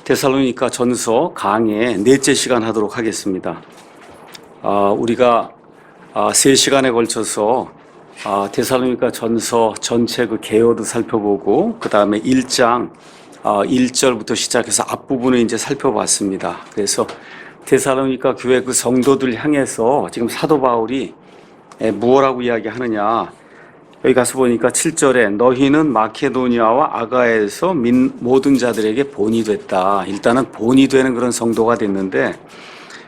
데살로니가 전서 강의 넷째 시간 하도록 하겠습니다. 우리가 3시간에 걸쳐서 데살로니가 전서 전체 그 개요도 살펴보고 그 다음에 1장 1절부터 시작해서 앞부분을 이제 살펴봤습니다. 그래서 데살로니가 교회 그 성도들 향해서 지금 사도 바울이 무엇라고 이야기하느냐, 여기 가서 보니까 7절에 너희는 마케도니아와 아가야에서 모든 자들에게 본이 됐다. 일단은 본이 되는 그런 성도가 됐는데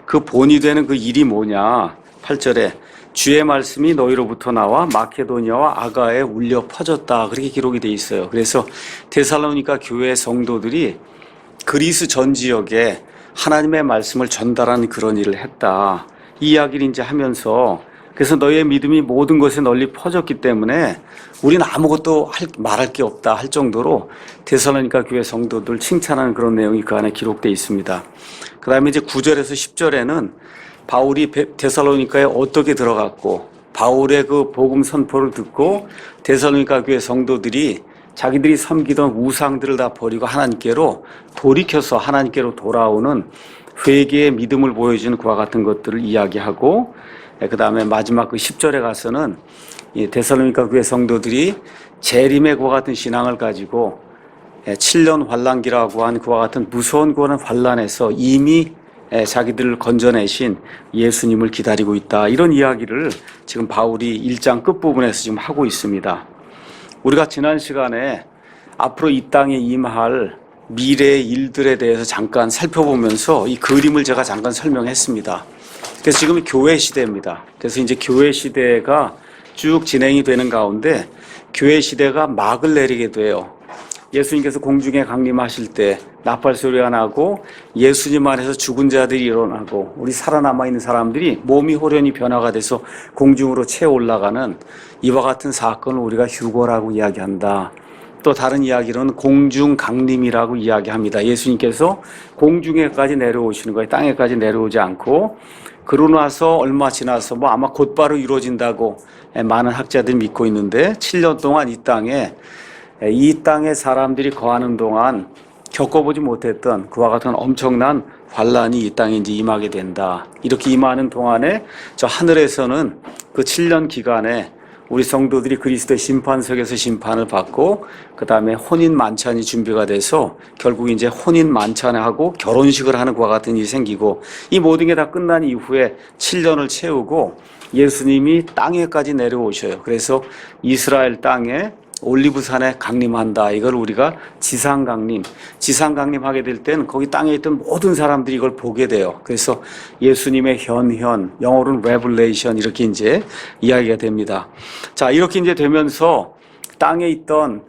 그 본이 되는 그 일이 뭐냐. 8절에 주의 말씀이 너희로부터 나와 마케도니아와 아가야에 울려 퍼졌다. 그렇게 기록이 돼 있어요. 그래서 데살로니가 교회 성도들이 그리스 전 지역에 하나님의 말씀을 전달하는 그런 일을 했다. 이 이야기를 이제 하면서, 그래서 너희의 믿음이 모든 곳에 널리 퍼졌기 때문에 우리는 아무것도 말할 게 없다 할 정도로 데살로니가 교회 성도들 칭찬하는 그런 내용이 그 안에 기록되어 있습니다. 그 다음에 이제 9절에서 10절에는 바울이 데살로니가에 어떻게 들어갔고 바울의 그 복음 선포를 듣고 데살로니가 교회 성도들이 자기들이 섬기던 우상들을 다 버리고 하나님께로 돌이켜서 하나님께로 돌아오는 회개의 믿음을 보여주는 그와 같은 것들을 이야기하고, 그 다음에 마지막 그 10절에 가서는 이 데살로니가 교회 성도들이 재림의 그와 같은 신앙을 가지고 7년 환란기라고 한 그와 같은 무서운 그런 환란에서 이미 자기들을 건져내신 예수님을 기다리고 있다. 이런 이야기를 지금 바울이 1장 끝부분에서 지금 하고 있습니다. 우리가 지난 시간에 앞으로 이 땅에 임할 미래의 일들에 대해서 잠깐 살펴보면서 이 그림을 제가 잠깐 설명했습니다. 그래서 지금 교회 시대입니다. 그래서 이제 교회 시대가 쭉 진행이 되는 가운데 교회 시대가 막을 내리게 돼요. 예수님께서 공중에 강림하실 때 나팔 소리가 나고 예수님 안에서 죽은 자들이 일어나고 우리 살아남아 있는 사람들이 몸이 호련히 변화가 돼서 공중으로 채 올라가는 이와 같은 사건을 우리가 휴거라고 이야기한다. 또 다른 이야기로는 공중 강림이라고 이야기합니다. 예수님께서 공중에까지 내려오시는 거예요. 땅에까지 내려오지 않고, 그러고 나서 얼마 지나서 아마 곧바로 이루어진다고 많은 학자들이 믿고 있는데 7년 동안 이 땅에 사람들이 거하는 동안 겪어보지 못했던 그와 같은 엄청난 환란이 이 땅에 이제 임하게 된다. 이렇게 임하는 동안에 저 하늘에서는 그 7년 기간에 우리 성도들이 그리스도의 심판석에서 심판을 받고 그 다음에 혼인 만찬이 준비가 돼서 결국 이제 혼인 만찬하고 결혼식을 하는 것과 같은 일이 생기고, 이 모든 게 다 끝난 이후에 7년을 채우고 예수님이 땅에까지 내려오셔요. 그래서 이스라엘 땅에 올리브산에 강림한다. 이걸 우리가 지상 강림하게 될 때는 거기 땅에 있던 모든 사람들이 이걸 보게 돼요. 그래서 예수님의 현현, 영어로는 레블레이션, 이렇게 이제 이야기가 됩니다. 자, 이렇게 이제 되면서 땅에 있던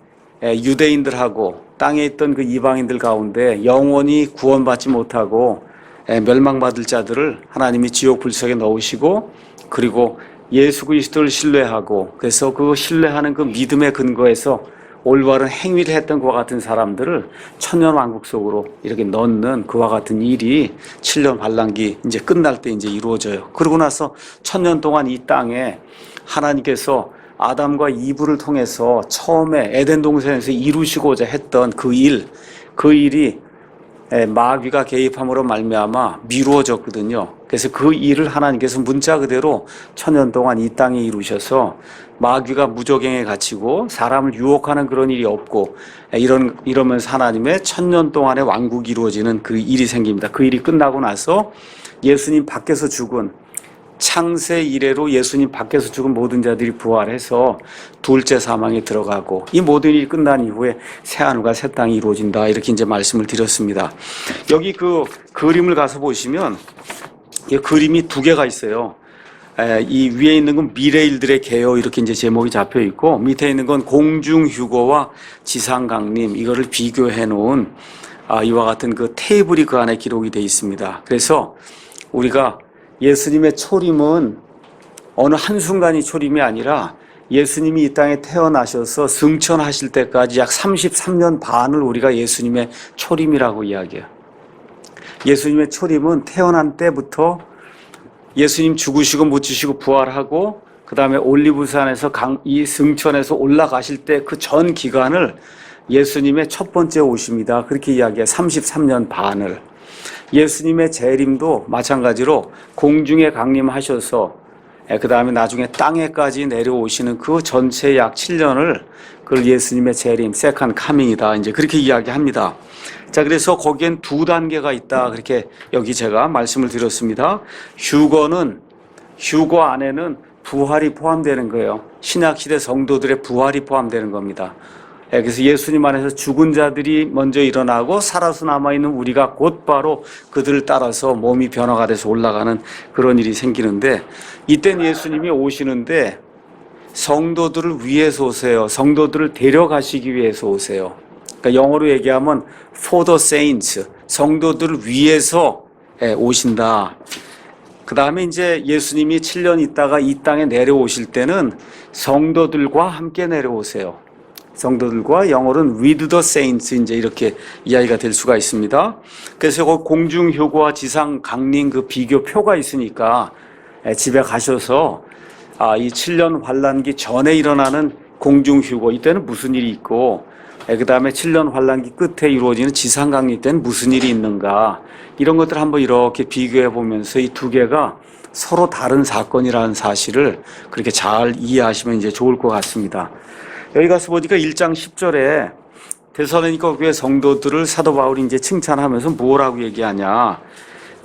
유대인들하고 땅에 있던 그 이방인들 가운데 영원히 구원받지 못하고 멸망받을 자들을 하나님이 지옥 불석에 넣으시고, 그리고 예수 그리스도를 신뢰하고 그래서 그 신뢰하는 그 믿음의 근거에서 올바른 행위를 했던 그와 같은 사람들을 천년 왕국 속으로 이렇게 넣는 그와 같은 일이 7년 환란기 이제 끝날 때 이제 이루어져요. 그러고 나서 천년 동안 이 땅에 하나님께서 아담과 이브를 통해서 처음에 에덴 동산에서 이루시고자 했던 그 일이 마귀가 개입함으로 말미암아 미루어졌거든요. 그래서 그 일을 하나님께서 문자 그대로 천년 동안 이 땅에 이루셔서 마귀가 무저갱에 갇히고 사람을 유혹하는 그런 일이 없고 이러면서 하나님의 천년 동안의 왕국이 이루어지는 그 일이 생깁니다. 그 일이 끝나고 나서 예수님 밖에서 죽은, 창세 이래로 예수님 밖에서 죽은 모든 자들이 부활해서 둘째 사망에 들어가고, 이 모든 일이 끝난 이후에 새하늘과 새 땅이 이루어진다. 이렇게 이제 말씀을 드렸습니다. 여기 그 그림을 가서 보시면 이 그림이 두 개가 있어요. 이 위에 있는 건 미래일들의 개요, 이렇게 이제 제목이 잡혀 있고, 밑에 있는 건 공중 휴거와 지상 강림, 이거를 비교해 놓은 이와 같은 그 테이블이 그 안에 기록이 되어 있습니다. 그래서 우리가 예수님의 초림은 어느 한순간이 초림이 아니라 예수님이 이 땅에 태어나셔서 승천하실 때까지 약 33년 반을 우리가 예수님의 초림이라고 이야기해요. 예수님의 초림은 태어난 때부터 예수님 죽으시고 묻히시고 부활하고 그 다음에 올리브산에서 이 승천에서 올라가실 때 그 전 기간을 예수님의 첫 번째 오심이다. 그렇게 이야기해 33년 반을. 예수님의 재림도 마찬가지로 공중에 강림하셔서 그 다음에 나중에 땅에까지 내려오시는 그 전체 약 7년을 그걸 예수님의 재림, 세컨 카밍이다. 이제 그렇게 이야기합니다. 자, 그래서 거기엔 두 단계가 있다. 그렇게 여기 제가 말씀을 드렸습니다. 휴거 안에는 부활이 포함되는 거예요. 신약시대 성도들의 부활이 포함되는 겁니다. 그래서 예수님 안에서 죽은 자들이 먼저 일어나고 살아서 남아있는 우리가 곧바로 그들을 따라서 몸이 변화가 돼서 올라가는 그런 일이 생기는데, 이때는 예수님이 오시는데 성도들을 위해서 오세요. 성도들을 데려가시기 위해서 오세요. 그러니까 영어로 얘기하면 for the saints, 성도들을 위해서 오신다. 그 다음에 이제 예수님이 7년 있다가 이 땅에 내려오실 때는 성도들과 함께 내려오세요. 성도들과, 영어로는 with the saints, 이제 이렇게 이야기가 될 수가 있습니다. 그래서 공중 휴거와 지상 강림 그 비교표가 있으니까 집에 가셔서 이 7년 환란기 전에 일어나는 공중 휴거, 이때는 무슨 일이 있고, 그 다음에 7년 환란기 끝에 이루어지는 지상 강림 때는 무슨 일이 있는가, 이런 것들 한번 이렇게 비교해 보면서 이 두 개가 서로 다른 사건이라는 사실을 그렇게 잘 이해하시면 이제 좋을 것 같습니다. 여기 가서 보니까 1장 10절에 데살로니가 교회 성도들을 사도 바울이 이제 칭찬하면서 뭐라고 얘기하냐.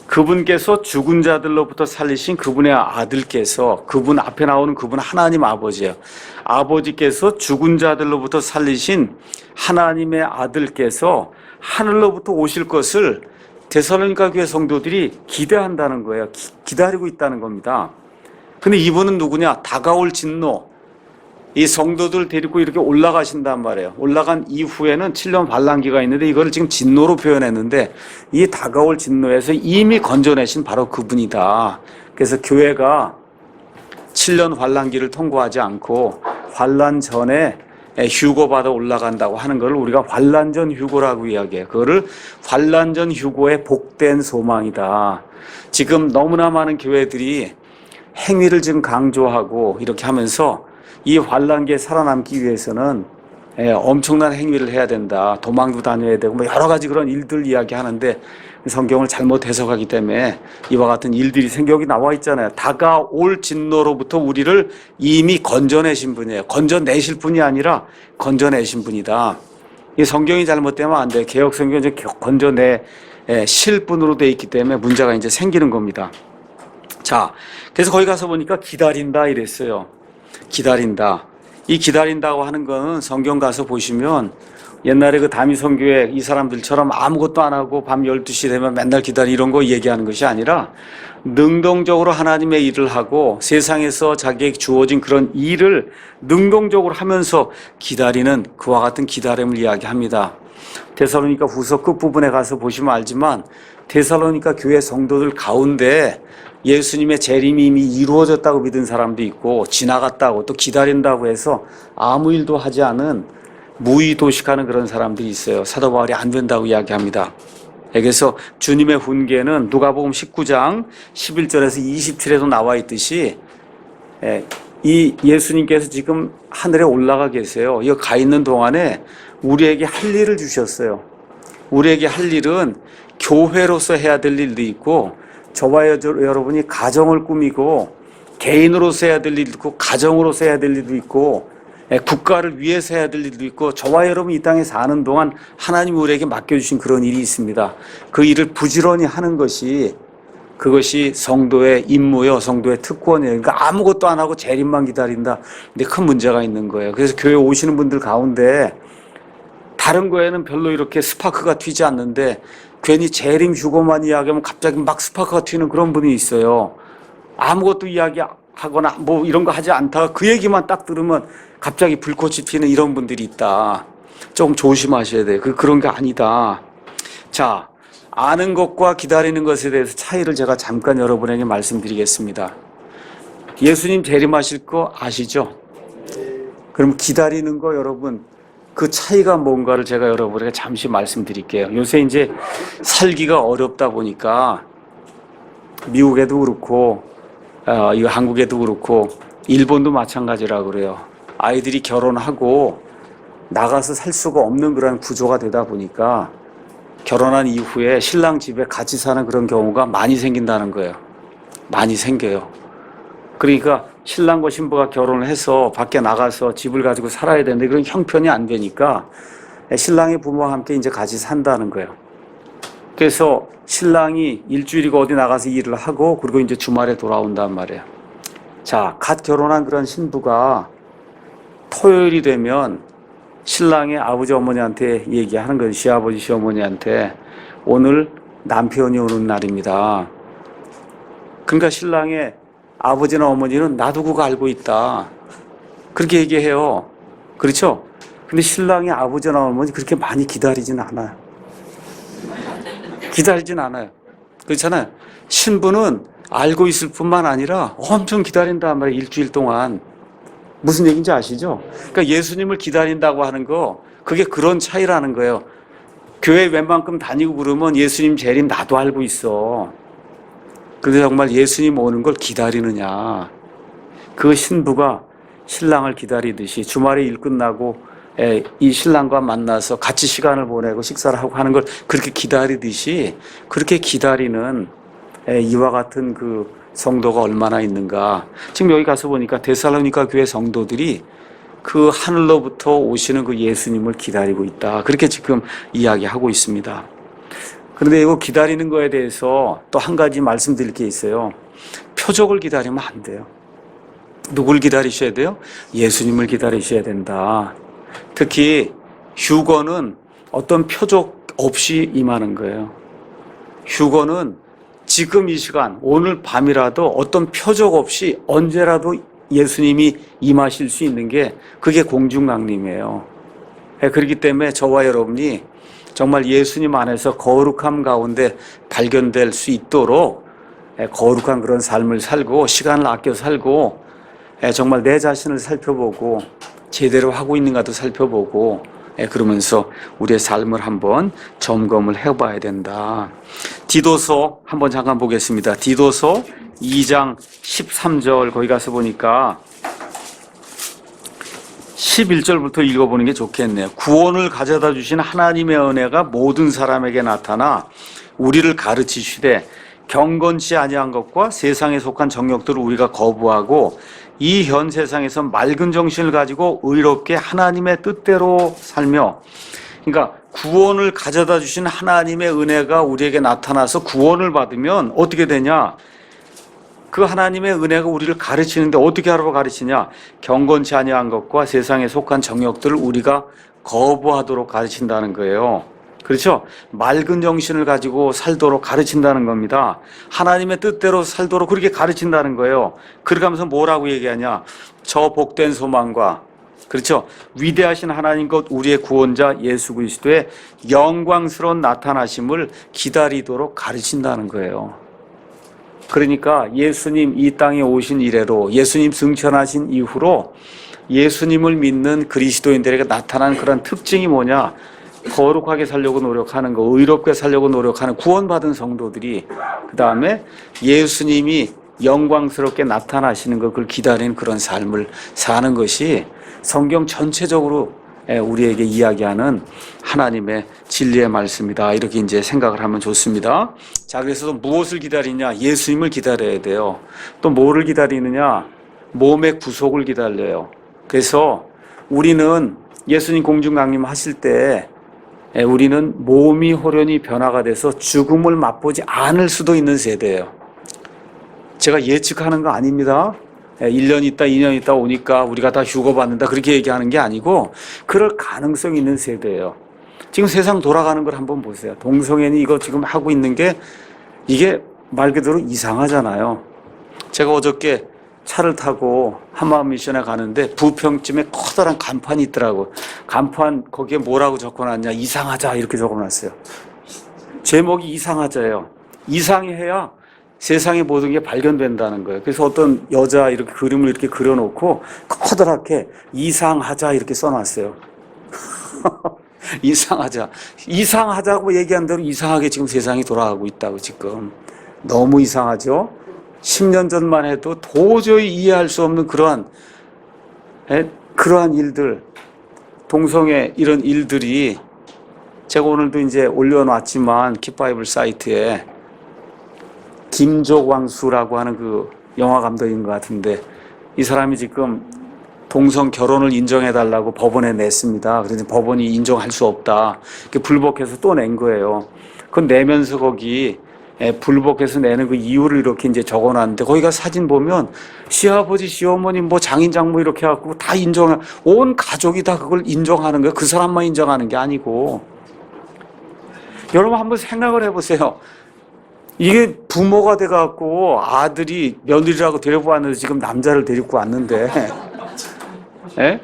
그분께서 죽은 자들로부터 살리신 그분의 아들께서, 그분 앞에 나오는 그분 하나님 아버지예요. 아버지께서 죽은 자들로부터 살리신 하나님의 아들께서 하늘로부터 오실 것을 데살로니가 교회 성도들이 기대한다는 거예요. 기다리고 있다는 겁니다. 근데 이분은 누구냐? 다가올 진노. 이 성도들 데리고 이렇게 올라가신단 말이에요. 올라간 이후에는 7년 반란기가 있는데 이거를 지금 진노로 표현했는데, 이 다가올 진노에서 이미 건져내신 바로 그분이다. 그래서 교회가 7년 환란기를 통과하지 않고 환란 전에 휴거받아 올라간다고 하는 걸 우리가 환란전 휴거라고 이야기해요. 그거를 환란전 휴거의 복된 소망이다. 지금 너무나 많은 교회들이 행위를 지금 강조하고 이렇게 하면서 이 환란기에 살아남기 위해서는 엄청난 행위를 해야 된다. 도망도 다녀야 되고 뭐 여러 가지 그런 일들 이야기하는데, 성경을 잘못 해석하기 때문에 이와 같은 일들이 여기 나와 있잖아요. 다가올 진노로부터 우리를 이미 건져내신 분이에요. 건져내실 분이 아니라 건져내신 분이다. 이 성경이 잘못되면 안 돼요. 개혁 성경은 이제 건져내실 분으로 되어 있기 때문에 문제가 이제 생기는 겁니다. 자, 그래서 거기 가서 보니까 기다린다 이랬어요. 기다린다. 이 기다린다고 하는 거는 성경 가서 보시면 옛날에 그 다미성교회 이 사람들처럼 아무것도 안 하고 밤 12시 되면 맨날 기다리 이런 거 얘기하는 것이 아니라, 능동적으로 하나님의 일을 하고 세상에서 자기에게 주어진 그런 일을 능동적으로 하면서 기다리는 그와 같은 기다림을 이야기합니다. 데살로니가 후서 끝부분에 가서 보시면 알지만 데살로니가 교회 성도들 가운데 예수님의 재림이 이미 이루어졌다고 믿은 사람도 있고, 지나갔다고 또 기다린다고 해서 아무 일도 하지 않은 무의도식하는 그런 사람들이 있어요. 사도 바울이 안 된다고 이야기합니다. 그래서 주님의 훈계는 누가복음 19장 11절에서 27에도 나와 있듯이, 이 예수님께서 지금 하늘에 올라가 계세요. 이 가 있는 동안에 우리에게 할 일을 주셨어요. 우리에게 할 일은 교회로서 해야 될 일도 있고, 저와 여러분이 가정을 꾸미고 개인으로서 해야 될 일도 있고, 가정으로서 해야 될 일도 있고, 국가를 위해서 해야 될 일도 있고, 저와 여러분이 이 땅에 사는 동안 하나님이 우리에게 맡겨주신 그런 일이 있습니다. 그 일을 부지런히 하는 것이, 그것이 성도의 임무요, 성도의 특권이에요. 그러니까 아무것도 안 하고 재림만 기다린다. 근데 큰 문제가 있는 거예요. 그래서 교회 오시는 분들 가운데 다른 거에는 별로 이렇게 스파크가 튀지 않는데, 괜히 재림 휴거만 이야기하면 갑자기 막 스파크가 튀는 그런 분이 있어요. 아무것도 이야기하거나 뭐 이런 거 하지 않다가 그 얘기만 딱 들으면 갑자기 불꽃이 튀는 이런 분들이 있다. 조금 조심하셔야 돼요. 그런 게 아니다. 자, 아는 것과 기다리는 것에 대해서 차이를 제가 잠깐 여러분에게 말씀드리겠습니다. 예수님 재림하실 거 아시죠? 그럼 기다리는 거 여러분, 그 차이가 뭔가를 제가 여러분에게 잠시 말씀드릴게요. 요새 이제 살기가 어렵다 보니까 미국에도 그렇고, 이거 한국에도 그렇고, 일본도 마찬가지라고 그래요. 아이들이 결혼하고 나가서 살 수가 없는 그런 구조가 되다 보니까 결혼한 이후에 신랑 집에 같이 사는 그런 경우가 많이 생긴다는 거예요. 많이 생겨요. 그러니까 신랑과 신부가 결혼을 해서 밖에 나가서 집을 가지고 살아야 되는데 그런 형편이 안 되니까 신랑의 부모와 함께 이제 같이 산다는 거예요. 그래서 신랑이 일주일이고 어디 나가서 일을 하고 그리고 이제 주말에 돌아온단 말이에요. 자, 갓 결혼한 그런 신부가 토요일이 되면 신랑의 아버지 어머니한테 얘기하는 거예요. 시아버지 시어머니한테 오늘 남편이 오는 날입니다. 그러니까 신랑의 아버지나 어머니는 나도 그거 알고 있다. 그렇게 얘기해요. 그렇죠? 근데 신랑의 아버지나 어머니 그렇게 많이 기다리진 않아요. 기다리진 않아요. 그렇잖아요. 신부는 알고 있을 뿐만 아니라 엄청 기다린단 말이에요. 일주일 동안. 무슨 얘기인지 아시죠? 그러니까 예수님을 기다린다고 하는 거 그게 그런 차이라는 거예요. 교회 웬만큼 다니고 그러면 예수님 재림 나도 알고 있어. 근데 정말 예수님 오는 걸 기다리느냐. 그 신부가 신랑을 기다리듯이 주말에 일 끝나고 이 신랑과 만나서 같이 시간을 보내고 식사를 하고 하는 걸 그렇게 기다리듯이 그렇게 기다리는 이와 같은 그 성도가 얼마나 있는가. 지금 여기 가서 보니까 데살로니가 교회 성도들이 그 하늘로부터 오시는 그 예수님을 기다리고 있다. 그렇게 지금 이야기하고 있습니다. 그런데 이거 기다리는 거에 대해서 또 한 가지 말씀드릴 게 있어요. 표적을 기다리면 안 돼요. 누굴 기다리셔야 돼요? 예수님을 기다리셔야 된다. 특히 휴거는 어떤 표적 없이 임하는 거예요. 휴거는 지금 이 시간, 오늘 밤이라도 어떤 표적 없이 언제라도 예수님이 임하실 수 있는 게 그게 공중강림이에요. 그렇기 때문에 저와 여러분이 정말 예수님 안에서 거룩함 가운데 발견될 수 있도록 거룩한 그런 삶을 살고 시간을 아껴 살고 정말 내 자신을 살펴보고 제대로 하고 있는가도 살펴보고 그러면서 우리의 삶을 한번 점검을 해봐야 된다. 디도서 한번 잠깐 보겠습니다. 디도서 2장 13절 거기 가서 보니까 11절부터 읽어보는 게 좋겠네요. 구원을 가져다 주신 하나님의 은혜가 모든 사람에게 나타나 우리를 가르치시되 경건치 아니한 것과 세상에 속한 정욕들을 우리가 거부하고 이 현 세상에서 맑은 정신을 가지고 의롭게 하나님의 뜻대로 살며, 그러니까 구원을 가져다 주신 하나님의 은혜가 우리에게 나타나서 구원을 받으면 어떻게 되냐? 그 하나님의 은혜가 우리를 가르치는데 어떻게 하라고 가르치냐? 경건치 아니한 것과 세상에 속한 정욕들을 우리가 거부하도록 가르친다는 거예요. 그렇죠? 맑은 정신을 가지고 살도록 가르친다는 겁니다. 하나님의 뜻대로 살도록 그렇게 가르친다는 거예요. 그렇게 하면서 뭐라고 얘기하냐? 저 복된 소망과, 그렇죠? 위대하신 하나님 것 우리의 구원자 예수 그리스도의 영광스러운 나타나심을 기다리도록 가르친다는 거예요. 그러니까 예수님 이 땅에 오신 이래로, 예수님 승천하신 이후로 예수님을 믿는 그리스도인들에게 나타난 그런 특징이 뭐냐? 거룩하게 살려고 노력하는 거, 의롭게 살려고 노력하는 구원받은 성도들이, 그 다음에 예수님이 영광스럽게 나타나시는 것, 그걸 기다리는 그런 삶을 사는 것이 성경 전체적으로 우리에게 이야기하는 하나님의 진리의 말씀이다. 이렇게 이제 생각을 하면 좋습니다. 자, 그래서 무엇을 기다리냐? 예수님을 기다려야 돼요. 또 뭐를 기다리느냐? 몸의 구속을 기다려요. 그래서 우리는 예수님 공중강림 하실 때 우리는 몸이 호련히 변화가 돼서 죽음을 맛보지 않을 수도 있는 세대예요. 제가 예측하는 거 아닙니다. 1년 있다 2년 있다 오니까 우리가 다 휴거 받는다 그렇게 얘기하는 게 아니고 그럴 가능성이 있는 세대예요. 지금 세상 돌아가는 걸 한번 보세요. 동성애니 이거 지금 하고 있는 게 이게 말 그대로 이상하잖아요. 제가 어저께 차를 타고 한마음 미션에 가는데 부평쯤에 커다란 간판이 있더라고. 간판 거기에 뭐라고 적어놨냐? 이상하자 이렇게 적어놨어요. 제목이 이상하자예요. 이상해야 세상의 모든 게 발견된다는 거예요. 그래서 어떤 여자 이렇게 그림을 이렇게 그려놓고 커다랗게 이상하자 이렇게 써놨어요. 이상하자. 이상하자고 얘기한 대로 이상하게 지금 세상이 돌아가고 있다고 지금. 너무 이상하죠? 10년 전만 해도 도저히 이해할 수 없는 그러한 일들. 동성애 이런 일들이 제가 오늘도 이제 올려놨지만 kit바이블 사이트에 김조광수라고 하는 그 영화 감독인 것 같은데 이 사람이 지금 동성 결혼을 인정해달라고 법원에 냈습니다. 그래서 법원이 인정할 수 없다. 불복해서 또 낸 거예요. 그건 내면서 거기 불복해서 내는 그 이유를 이렇게 이제 적어놨는데 거기가 사진 보면 시아버지, 시어머니, 뭐 장인, 장모 이렇게 해갖고 다 온 가족이 다 그걸 인정하는 거예요. 그 사람만 인정하는 게 아니고. 여러분 한번 생각을 해보세요. 이게 부모가 돼갖고 아들이 며느리라고 데리고 왔는데 지금 남자를 데리고 왔는데 예?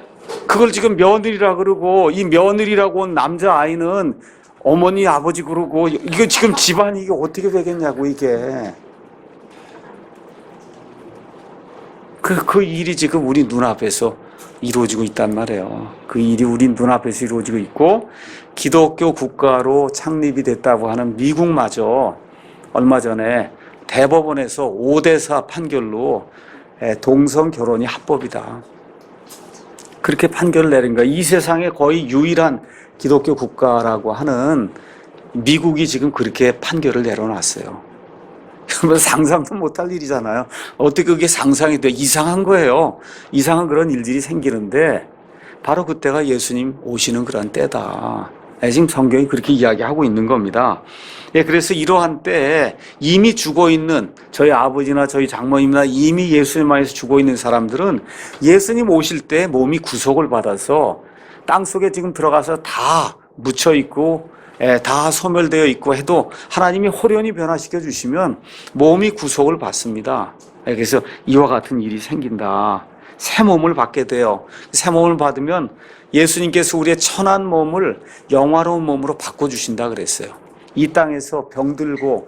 그걸 지금 며느리라 그러고 이 며느리라고 온 남자 아이는 어머니 아버지 그러고 이거 지금 집안이 이게 어떻게 되겠냐고 이게 그 일이 지금 우리 눈앞에서 이루어지고 있단 말이에요. 그 일이 우리 눈앞에서 이루어지고 있고 기독교 국가로 창립이 됐다고 하는 미국마저 얼마 전에 대법원에서 5대4 판결로 동성 결혼이 합법이다. 그렇게 판결을 내린 거야. 이 세상에 거의 유일한 기독교 국가라고 하는 미국이 지금 그렇게 판결을 내려놨어요. 그러면 상상도 못할 일이잖아요. 어떻게 그게 상상이 돼? 이상한 거예요. 이상한 그런 일들이 생기는데 바로 그때가 예수님 오시는 그런 때다. 지금 성경이 그렇게 이야기하고 있는 겁니다. 그래서 이러한 때에 이미 죽어 있는 저희 아버지나 저희 장모님이나 이미 예수님 안에서 죽어 있는 사람들은 예수님 오실 때 몸이 구속을 받아서 땅속에 지금 들어가서 다 묻혀 있고 다 소멸되어 있고 해도 하나님이 호련히 변화시켜 주시면 몸이 구속을 받습니다. 그래서 이와 같은 일이 생긴다. 새 몸을 받게 돼요. 새 몸을 받으면 예수님께서 우리의 천한 몸을 영화로운 몸으로 바꿔주신다 그랬어요. 이 땅에서 병들고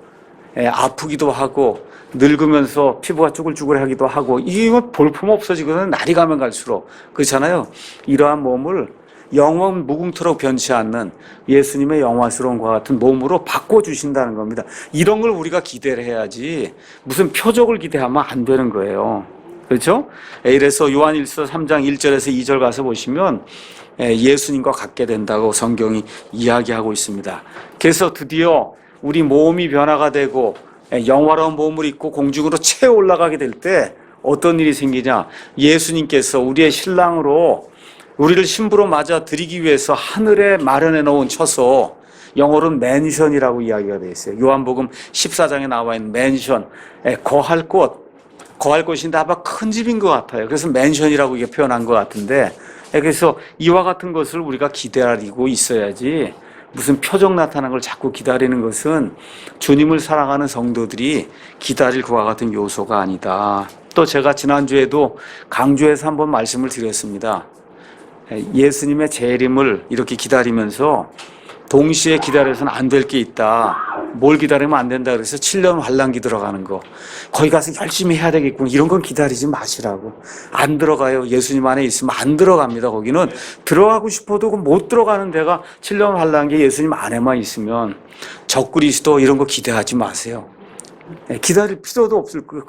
아프기도 하고 늙으면서 피부가 쭈글쭈글하기도 하고 이거 볼품 없어지거든 날이 가면 갈수록 그렇잖아요. 이러한 몸을 영원 무궁토록 변치 않는 예수님의 영화스러움과 같은 몸으로 바꿔주신다는 겁니다. 이런 걸 우리가 기대를 해야지 무슨 표적을 기대하면 안 되는 거예요. 그렇죠? 이래서 요한일서 3장 1절에서 2절 가서 보시면 예수님과 같게 된다고 성경이 이야기하고 있습니다. 그래서 드디어 우리 몸이 변화가 되고 영화로운 몸을 입고 공중으로 채 올라가게 될 때 어떤 일이 생기냐? 예수님께서 우리의 신랑으로 우리를 신부로 맞아 드리기 위해서 하늘에 마련해 놓은 처소, 영어로는 맨션이라고 이야기가 되어 있어요. 요한복음 14장에 나와 있는 맨션, 거할 곳인데 아마 큰 집인 것 같아요. 그래서 맨션이라고 이게 표현한 것 같은데, 그래서 이와 같은 것을 우리가 기다리고 있어야지 무슨 표적 나타나는 걸 자꾸 기다리는 것은 주님을 사랑하는 성도들이 기다릴 것과 같은 요소가 아니다. 또 제가 지난주에도 강조해서 한번 말씀을 드렸습니다. 예수님의 재림을 이렇게 기다리면서 동시에 기다려서는 안 될 게 있다. 뭘 기다리면 안 된다 그래서 7년 환란기 들어가는 거. 거기 가서 열심히 해야 되겠구나. 이런 건 기다리지 마시라고. 안 들어가요. 예수님 안에 있으면 안 들어갑니다. 거기는 들어가고 싶어도 못 들어가는 데가 7년 환란기 예수님 안에만 있으면 적그리스도 이런 거 기대하지 마세요. 기다릴 필요도 없을 거예요.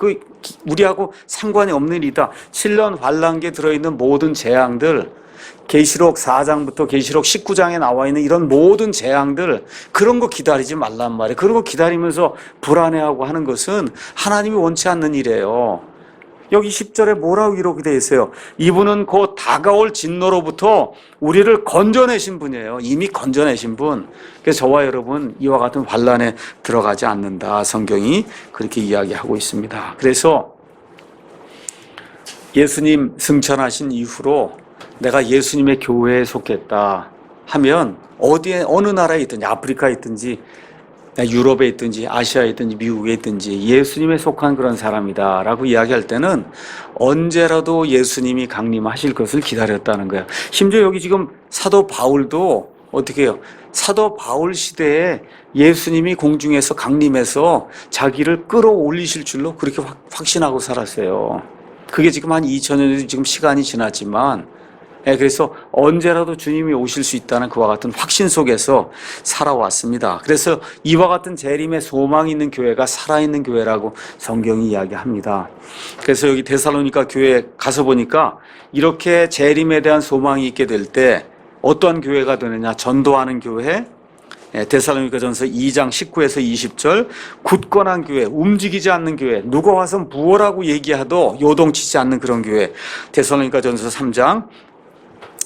우리하고 상관이 없는 일이다. 7년 환란기에 들어있는 모든 재앙들 계시록 4장부터 계시록 19장에 나와 있는 이런 모든 재앙들 그런 거 기다리지 말란 말이에요. 그런 거 기다리면서 불안해하고 하는 것은 하나님이 원치 않는 일이에요. 여기 10절에 뭐라고 이렇게 되어 있어요. 이분은 곧 다가올 진노로부터 우리를 건져내신 분이에요. 이미 건져내신 분. 그래서 저와 여러분 이와 같은 환란에 들어가지 않는다. 성경이 그렇게 이야기하고 있습니다. 그래서 예수님 승천하신 이후로 내가 예수님의 교회에 속했다 하면 어디에 어느 나라에 있든지 아프리카에 있든지 유럽에 있든지 아시아에 있든지 미국에 있든지 예수님에 속한 그런 사람이다 라고 이야기할 때는 언제라도 예수님이 강림하실 것을 기다렸다는 거야. 심지어 여기 지금 사도 바울도 어떻게 해요? 사도 바울 시대에 예수님이 공중에서 강림해서 자기를 끌어올리실 줄로 그렇게 확신하고 살았어요. 그게 지금 한 2000년이 지금 시간이 지났지만 그래서 언제라도 주님이 오실 수 있다는 그와 같은 확신 속에서 살아왔습니다. 그래서 이와 같은 재림의 소망이 있는 교회가 살아있는 교회라고 성경이 이야기합니다. 그래서 여기 데살로니가 교회에 가서 보니까 이렇게 재림에 대한 소망이 있게 될 때 어떠한 교회가 되느냐? 전도하는 교회, 데살로니가전서 2장 19에서 20절, 굳건한 교회, 움직이지 않는 교회, 누가 와서 무엇라고 얘기해도 요동치지 않는 그런 교회, 데살로니가전서 3장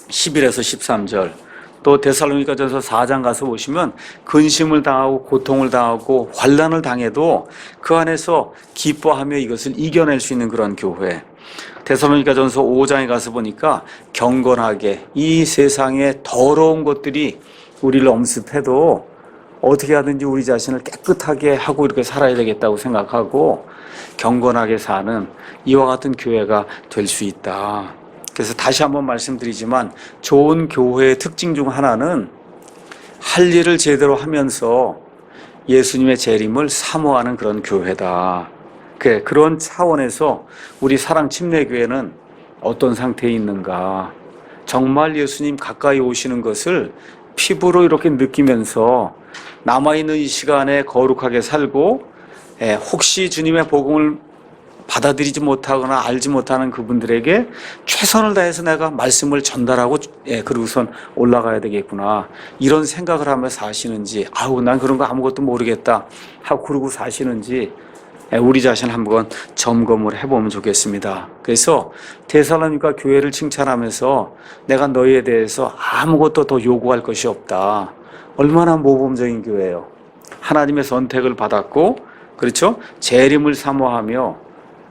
11에서 13절, 또 데살로니가전서 4장 가서 보시면 근심을 당하고 고통을 당하고 환난을 당해도 그 안에서 기뻐하며 이것을 이겨낼 수 있는 그런 교회, 데살로니가전서 5장에 가서 보니까 경건하게 이 세상의 더러운 것들이 우리를 엄습해도 어떻게 하든지 우리 자신을 깨끗하게 하고 이렇게 살아야 되겠다고 생각하고 경건하게 사는 이와 같은 교회가 될 수 있다. 그래서 다시 한번 말씀드리지만 좋은 교회의 특징 중 하나는 할 일을 제대로 하면서 예수님의 재림을 사모하는 그런 교회다. 그런 차원에서 우리 사랑침례교회는 어떤 상태에 있는가, 정말 예수님 가까이 오시는 것을 피부로 이렇게 느끼면서 남아있는 이 시간에 거룩하게 살고, 혹시 주님의 복음을 받아들이지 못하거나 알지 못하는 그분들에게 최선을 다해서 내가 말씀을 전달하고 그러고선 올라가야 되겠구나, 이런 생각을 하며 사시는지, 난 그런 거 아무것도 모르겠다 하고 그러고 사시는지 우리 자신 한번 점검을 해보면 좋겠습니다. 그래서 데살로니가 교회를 칭찬하면서 내가 너희에 대해서 아무것도 더 요구할 것이 없다. 얼마나 모범적인 교회예요. 하나님의 선택을 받았고, 그렇죠? 재림을 사모하며,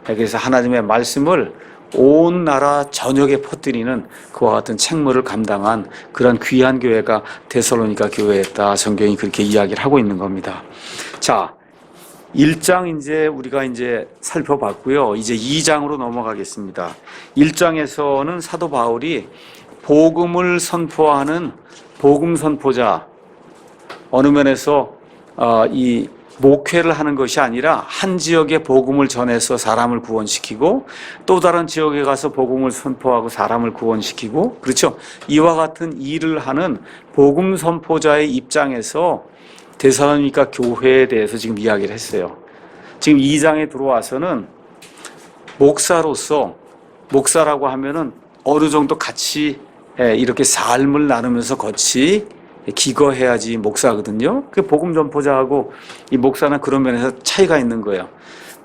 그래서 하나님의 말씀을 온 나라 전역에 퍼뜨리는 그와 같은 책무를 감당한 그런 귀한 교회가 데살로니가 교회였다. 성경이 그렇게 이야기를 하고 있는 겁니다. 자, 1장 이제 우리가 이제 살펴봤고요. 이제 2장으로 넘어가겠습니다. 1장에서는 사도 바울이 복음을 선포하는 복음 선포자, 어느 면에서 이 목회를 하는 것이 아니라 한 지역에 복음을 전해서 사람을 구원시키고 또 다른 지역에 가서 복음을 선포하고 사람을 구원시키고, 그렇죠? 이와 같은 일을 하는 복음 선포자의 입장에서 데살로니가 교회에 대해서 지금 이야기를 했어요. 지금 2장에 들어와서는 목사라고 하면은 어느 정도 같이 이렇게 삶을 나누면서 같이 기거해야지 목사거든요. 그 복음 전포자하고 이 목사는 그런 면에서 차이가 있는 거예요.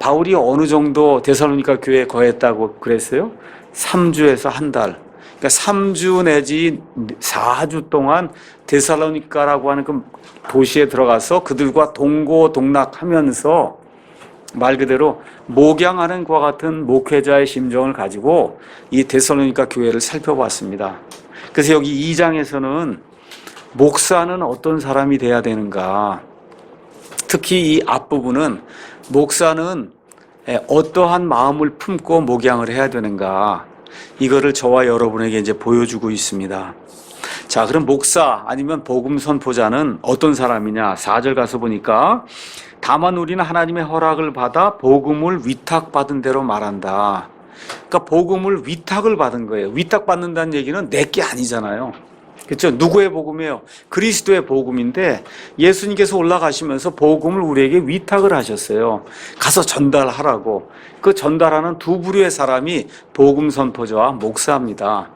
바울이 어느 정도 데살로니가 교회에 거했다고 그랬어요? 3주에서 한 달. 그러니까 3주 내지 4주 동안 데살로니가라고 하는 그 도시에 들어가서 그들과 동고동락하면서 말 그대로 목양하는 것과 같은 목회자의 심정을 가지고 이 데살로니가 교회를 살펴봤습니다. 그래서 여기 2장에서는 목사는 어떤 사람이 돼야 되는가, 특히 이 앞부분은 목사는 어떠한 마음을 품고 목양을 해야 되는가, 이거를 저와 여러분에게 이제 보여주고 있습니다. 자, 그럼 목사 아니면 복음 선포자는 어떤 사람이냐? 4절 가서 보니까 다만 우리는 하나님의 허락을 받아 복음을 위탁받은 대로 말한다. 그러니까 복음을 위탁을 받은 거예요. 위탁받는다는 얘기는 내 게 아니잖아요. 그렇죠? 누구의 복음이에요? 그리스도의 복음인데 예수님께서 올라가시면서 복음을 우리에게 위탁을 하셨어요. 가서 전달하라고. 그 전달하는 두 부류의 사람이 복음 선포자와 목사입니다.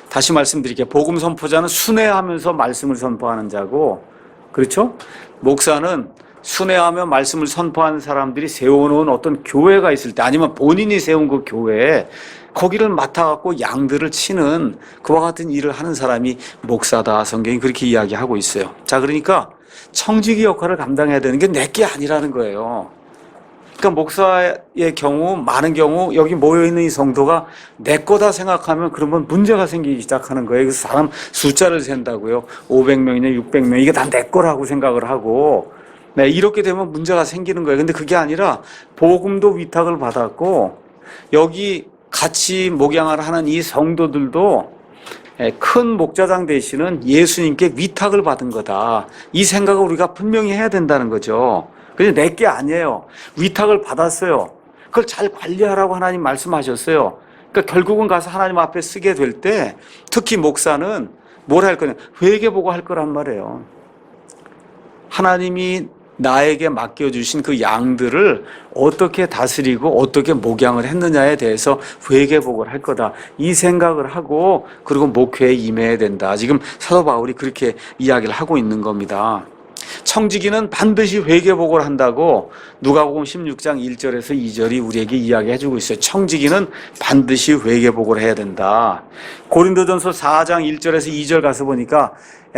다시 말씀드릴게요. 복음 선포자는 순회하면서 말씀을 선포하는 자고, 그렇죠? 목사는 순회하며 말씀을 선포하는 사람들이 세워놓은 어떤 교회가 있을 때, 아니면 본인이 세운 그 교회에 거기를 맡아갖고 양들을 치는 그와 같은 일을 하는 사람이 목사다. 성경이 그렇게 이야기하고 있어요. 자, 그러니까 청지기 역할을 감당해야 되는 게 내 게 아니라는 거예요. 그러니까 목사의 경우, 많은 경우 여기 모여있는 이 성도가 내 거다 생각하면 그러면 문제가 생기기 시작하는 거예요. 그래서 사람 숫자를 센다고요. 500명이냐 600명, 이게 다 내 거라고 생각을 하고, 네, 이렇게 되면 문제가 생기는 거예요. 근데 그게 아니라 복음도 위탁을 받았고, 여기 같이 목양을 하는 이 성도들도 큰 목자장 되시는 예수님께 위탁을 받은 거다. 이 생각을 우리가 분명히 해야 된다는 거죠. 그냥 내 게 아니에요. 위탁을 받았어요. 그걸 잘 관리하라고 하나님 말씀하셨어요. 그러니까 결국은 가서 하나님 앞에 쓰게 될 때 특히 목사는 뭘 할 거냐? 회개보고 할 거란 말이에요. 하나님이 나에게 맡겨주신 그 양들을 어떻게 다스리고 어떻게 목양을 했느냐에 대해서 회개복을 할 거다. 이 생각을 하고 그리고 목회에 임해야 된다. 지금 사도 바울이 그렇게 이야기를 하고 있는 겁니다. 청지기는 반드시 회개복을 한다고 누가복음 16장 1절에서 2절이 우리에게 이야기해주고 있어요. 청지기는 반드시 회개복을 해야 된다. 고린도전서 4장 1절에서 2절 가서 보니까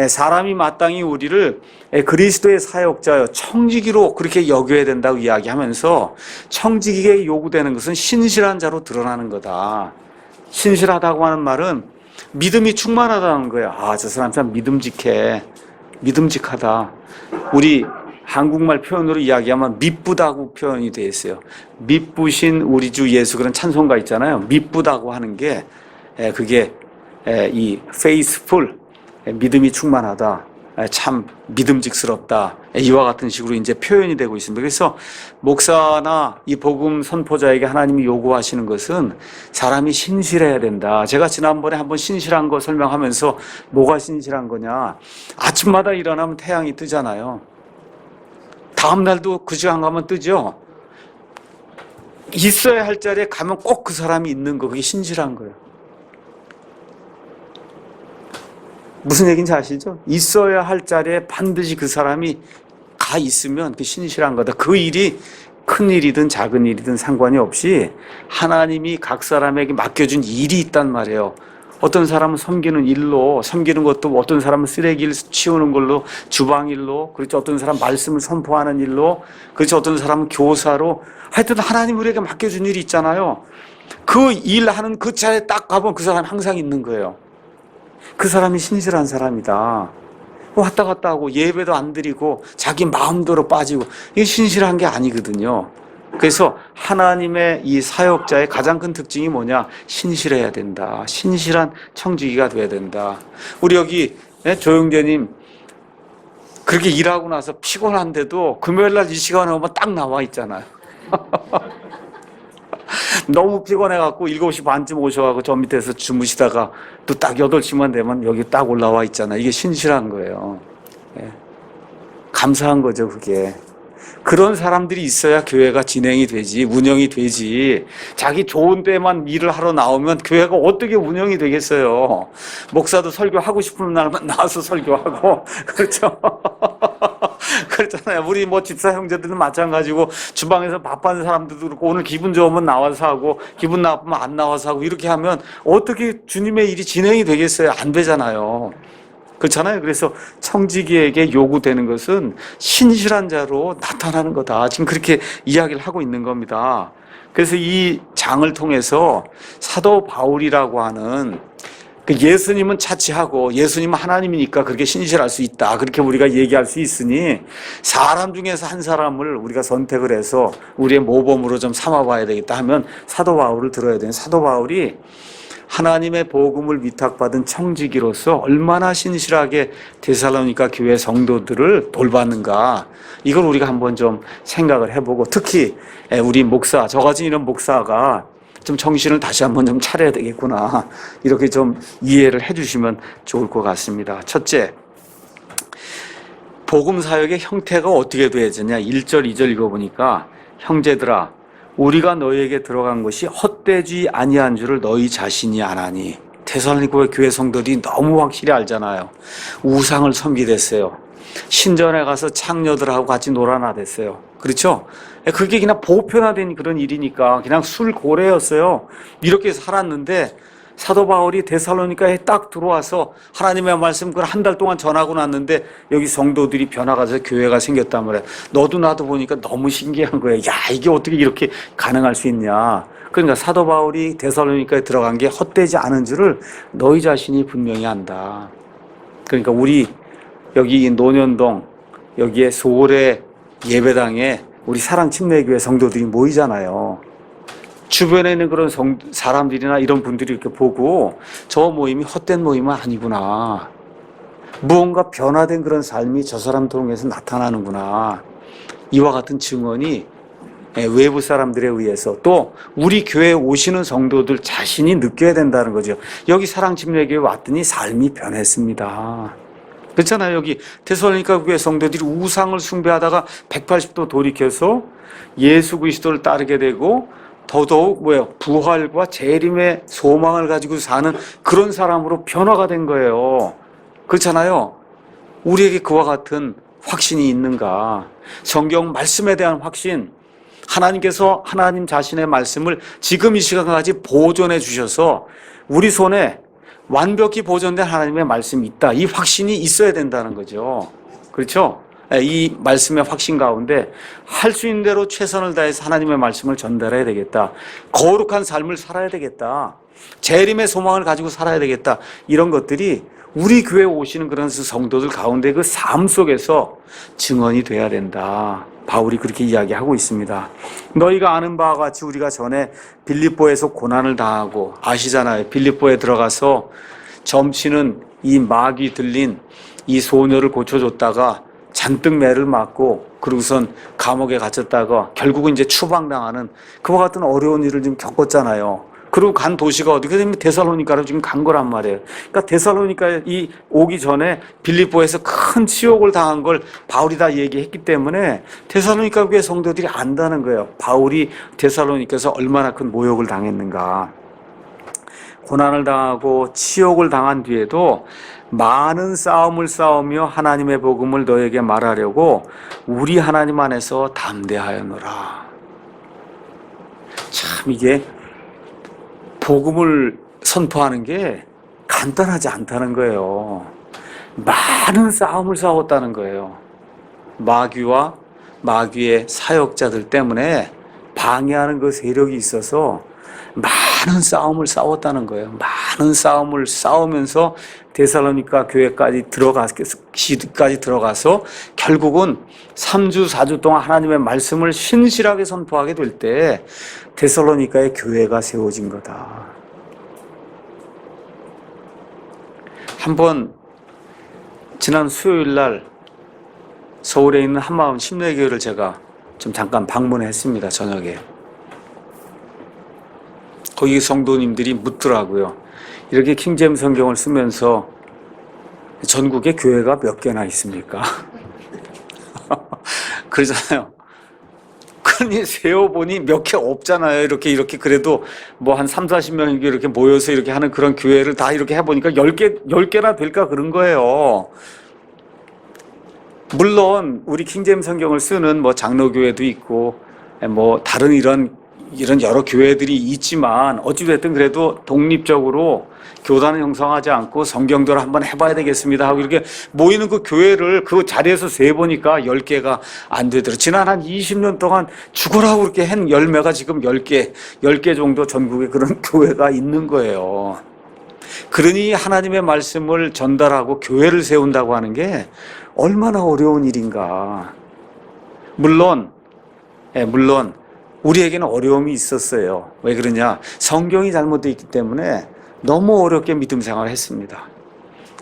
사람이 마땅히 우리를 그리스도의 사역자여 청지기로 그렇게 여겨야 된다고 이야기하면서 청지기에게 요구되는 것은 신실한 자로 드러나는 거다. 신실하다고 하는 말은 믿음이 충만하다는 거예요. 아, 저 사람 참 믿음직해. 믿음직하다. 우리 한국말 표현으로 이야기하면 미쁘다고 표현이 되어 있어요. 미쁘신 우리 주 예수 그런 찬송가 있잖아요. 미쁘다고 하는 게 그게 이 faithful, 믿음이 충만하다, 참 믿음직스럽다, 이와 같은 식으로 이제 표현이 되고 있습니다. 그래서 목사나 이 복음 선포자에게 하나님이 요구하시는 것은 사람이 신실해야 된다. 제가 지난번에 한번 신실한 거 설명하면서 뭐가 신실한 거냐, 아침마다 일어나면 태양이 뜨잖아요. 다음 날도 그 시간 가면 뜨죠. 있어야 할 자리에 가면 꼭 그 사람이 있는 거, 그게 신실한 거예요. 무슨 얘기인지 아시죠? 있어야 할 자리에 반드시 그 사람이 가 있으면 그 신실한 거다. 그 일이 큰 일이든 작은 일이든 상관이 없이 하나님이 각 사람에게 맡겨준 일이 있단 말이에요. 어떤 사람은 섬기는 일로, 섬기는 것도 어떤 사람은 쓰레기를 치우는 걸로, 주방 일로, 그렇죠. 어떤 사람은 말씀을 선포하는 일로, 그렇죠. 어떤 사람은 교사로. 하여튼 하나님 우리에게 맡겨준 일이 있잖아요. 그 일하는 그 자리에 딱 가보면 그 사람이 항상 있는 거예요. 그 사람이 신실한 사람이다. 왔다 갔다 하고 예배도 안 드리고 자기 마음대로 빠지고, 이게 신실한 게 아니거든요. 그래서 하나님의 이 사역자의 가장 큰 특징이 뭐냐? 신실해야 된다. 신실한 청지기가 돼야 된다. 우리 여기 조영재님 그렇게 일하고 나서 피곤한데도 금요일날 이 시간에 오면 딱 나와 있잖아요. 너무 피곤해갖고 7시 반쯤 오셔가지고 저 밑에서 주무시다가 또 딱 8시만 되면 여기 딱 올라와 있잖아요. 이게 신실한 거예요. 감사한 거죠, 그게. 그런 사람들이 있어야 교회가 진행이 되지, 운영이 되지. 자기 좋은 때만 일을 하러 나오면 교회가 어떻게 운영이 되겠어요. 목사도 설교하고 싶은 날만 나와서 설교하고, 그렇죠. 그렇잖아요. 우리 뭐 집사 형제들은 마찬가지고, 주방에서 밥하는 사람들도 그렇고, 오늘 기분 좋으면 나와서 하고, 기분 나쁘면 안 나와서 하고, 이렇게 하면 어떻게 주님의 일이 진행이 되겠어요? 안 되잖아요. 그렇잖아요. 그래서 청지기에게 요구되는 것은 신실한 자로 나타나는 거다. 지금 그렇게 이야기를 하고 있는 겁니다. 그래서 이 장을 통해서 사도 바울이라고 하는 그 예수님은 차치하고 예수님은 하나님이니까 그렇게 신실할 수 있다. 그렇게 우리가 얘기할 수 있으니 사람 중에서 한 사람을 우리가 선택을 해서 우리의 모범으로 좀 삼아봐야 되겠다 하면 사도 바울을 들어야 돼요. 사도 바울이 하나님의 복음을 위탁받은 청지기로서 얼마나 신실하게 데살로니가 교회 성도들을 돌봤는가, 이걸 우리가 한번 좀 생각을 해보고, 특히 우리 목사, 저같이 이런 목사가 좀 정신을 다시 한번 좀 차려야 되겠구나, 이렇게 좀 이해를 해주시면 좋을 것 같습니다. 첫째, 복음 사역의 형태가 어떻게 돼야 되냐. 1절 2절 읽어보니까, 형제들아 우리가 너희에게 들어간 것이 헛되지 아니한 줄을 너희 자신이 아나니. 데살로니가 교회 성도들이 너무 확실히 알잖아요. 우상을 섬기댔어요. 신전에 가서 창녀들하고 같이 놀아나댔어요. 그렇죠? 그게 그냥 보편화된 그런 일이니까 그냥 술고래였어요. 이렇게 살았는데 사도 바울이 데살로니가에 딱 들어와서 하나님의 말씀 그걸 한 달 동안 전하고 났는데 여기 성도들이 변화가 돼서 교회가 생겼단 말이에요. 너도 나도 보니까 너무 신기한 거예요. 야, 이게 어떻게 이렇게 가능할 수 있냐. 그러니까 사도 바울이 데살로니가에 들어간 게 헛되지 않은 줄을 너희 자신이 분명히 안다. 그러니까 우리 여기 논현동 여기에 소래 예배당에 우리 사랑침례교회 성도들이 모이잖아요. 주변에 있는 그런 사람들이나 이런 분들이 이렇게 보고 저 모임이 헛된 모임은 아니구나. 무언가 변화된 그런 삶이 저 사람 통해서 나타나는구나. 이와 같은 증언이 외부 사람들에 의해서 또 우리 교회에 오시는 성도들 자신이 느껴야 된다는 거죠. 여기 사랑침례교회 왔더니 삶이 변했습니다. 그렇잖아요. 여기 데살로니가 교회 성도들이 우상을 숭배하다가 180도 돌이켜서 예수 그리스도를 따르게 되고 더더욱 부활과 재림의 소망을 가지고 사는 그런 사람으로 변화가 된 거예요. 그렇잖아요. 우리에게 그와 같은 확신이 있는가? 성경 말씀에 대한 확신, 하나님께서 하나님 자신의 말씀을 지금 이 시간까지 보존해 주셔서 우리 손에 완벽히 보존된 하나님의 말씀이 있다. 이 확신이 있어야 된다는 거죠. 그렇죠? 이 말씀의 확신 가운데 할 수 있는 대로 최선을 다해서 하나님의 말씀을 전달해야 되겠다. 거룩한 삶을 살아야 되겠다. 재림의 소망을 가지고 살아야 되겠다. 이런 것들이 우리 교회에 오시는 그런 성도들 가운데 그 삶 속에서 증언이 돼야 된다. 바울이 그렇게 이야기하고 있습니다. 너희가 아는 바와 같이 우리가 전에 빌립보에서 고난을 당하고 아시잖아요. 빌립보에 들어가서 점치는 이 마귀 들린 이 소녀를 고쳐줬다가 잔뜩 매를 맞고 그러고선 감옥에 갇혔다가 결국은 이제 추방당하는 그와 같은 어려운 일을 좀 겪었잖아요. 그리고 간 도시가 어디? 그러면 데살로니가로 지금 간 거란 말이에요. 그러니까 데살로니가에 오기 전에 빌립보에서 큰 치욕을 당한 걸 바울이 다 얘기했기 때문에 데살로니가 교회 성도들이 안다는 거예요. 바울이 데살로니가에서 얼마나 큰 모욕을 당했는가. 고난을 당하고 치욕을 당한 뒤에도 많은 싸움을 싸우며 하나님의 복음을 너에게 말하려고 우리 하나님 안에서 담대하였노라. 참 이게 복음을 선포하는 게 간단하지 않다는 거예요. 많은 싸움을 싸웠다는 거예요. 마귀와 마귀의 사역자들 때문에 방해하는 그 세력이 있어서 많은 싸움을 싸웠다는 거예요. 많은 싸움을 싸우면서 데살로니가 교회까지 들어가서 결국은 3주, 4주 동안 하나님의 말씀을 신실하게 선포하게 될 때 데살로니가의 교회가 세워진 거다. 한번 지난 수요일 날 서울에 있는 한마음 심례교회를 제가 좀 잠깐 방문했습니다. 저녁에. 거기 성도님들이 묻더라고요. 이렇게 킹제임스 성경을 쓰면서 전국에 교회가 몇 개나 있습니까? 그러잖아요. 그러니 세어보니 몇 개 없잖아요. 이렇게 그래도 뭐 한 3, 40명 이렇게 모여서 이렇게 하는 그런 교회를 다 이렇게 해보니까 10개나 될까 그런 거예요. 물론 우리 킹제임스 성경을 쓰는 뭐 장로교회도 있고 뭐 다른 이런 여러 교회들이 있지만 어찌됐든 그래도 독립적으로 교단을 형성하지 않고 성경대로 한번 해봐야 되겠습니다 하고 이렇게 모이는 그 교회를 그 자리에서 세보니까 10개가 안 되더라고요. 지난 한 20년 동안 죽으라고 그렇게 한 열매가 지금 10개 정도 전국에 그런 교회가 있는 거예요. 그러니 하나님의 말씀을 전달하고 교회를 세운다고 하는 게 얼마나 어려운 일인가. 물론 우리에게는 어려움이 있었어요. 왜 그러냐? 성경이 잘못되어 있기 때문에 너무 어렵게 믿음 생활을 했습니다.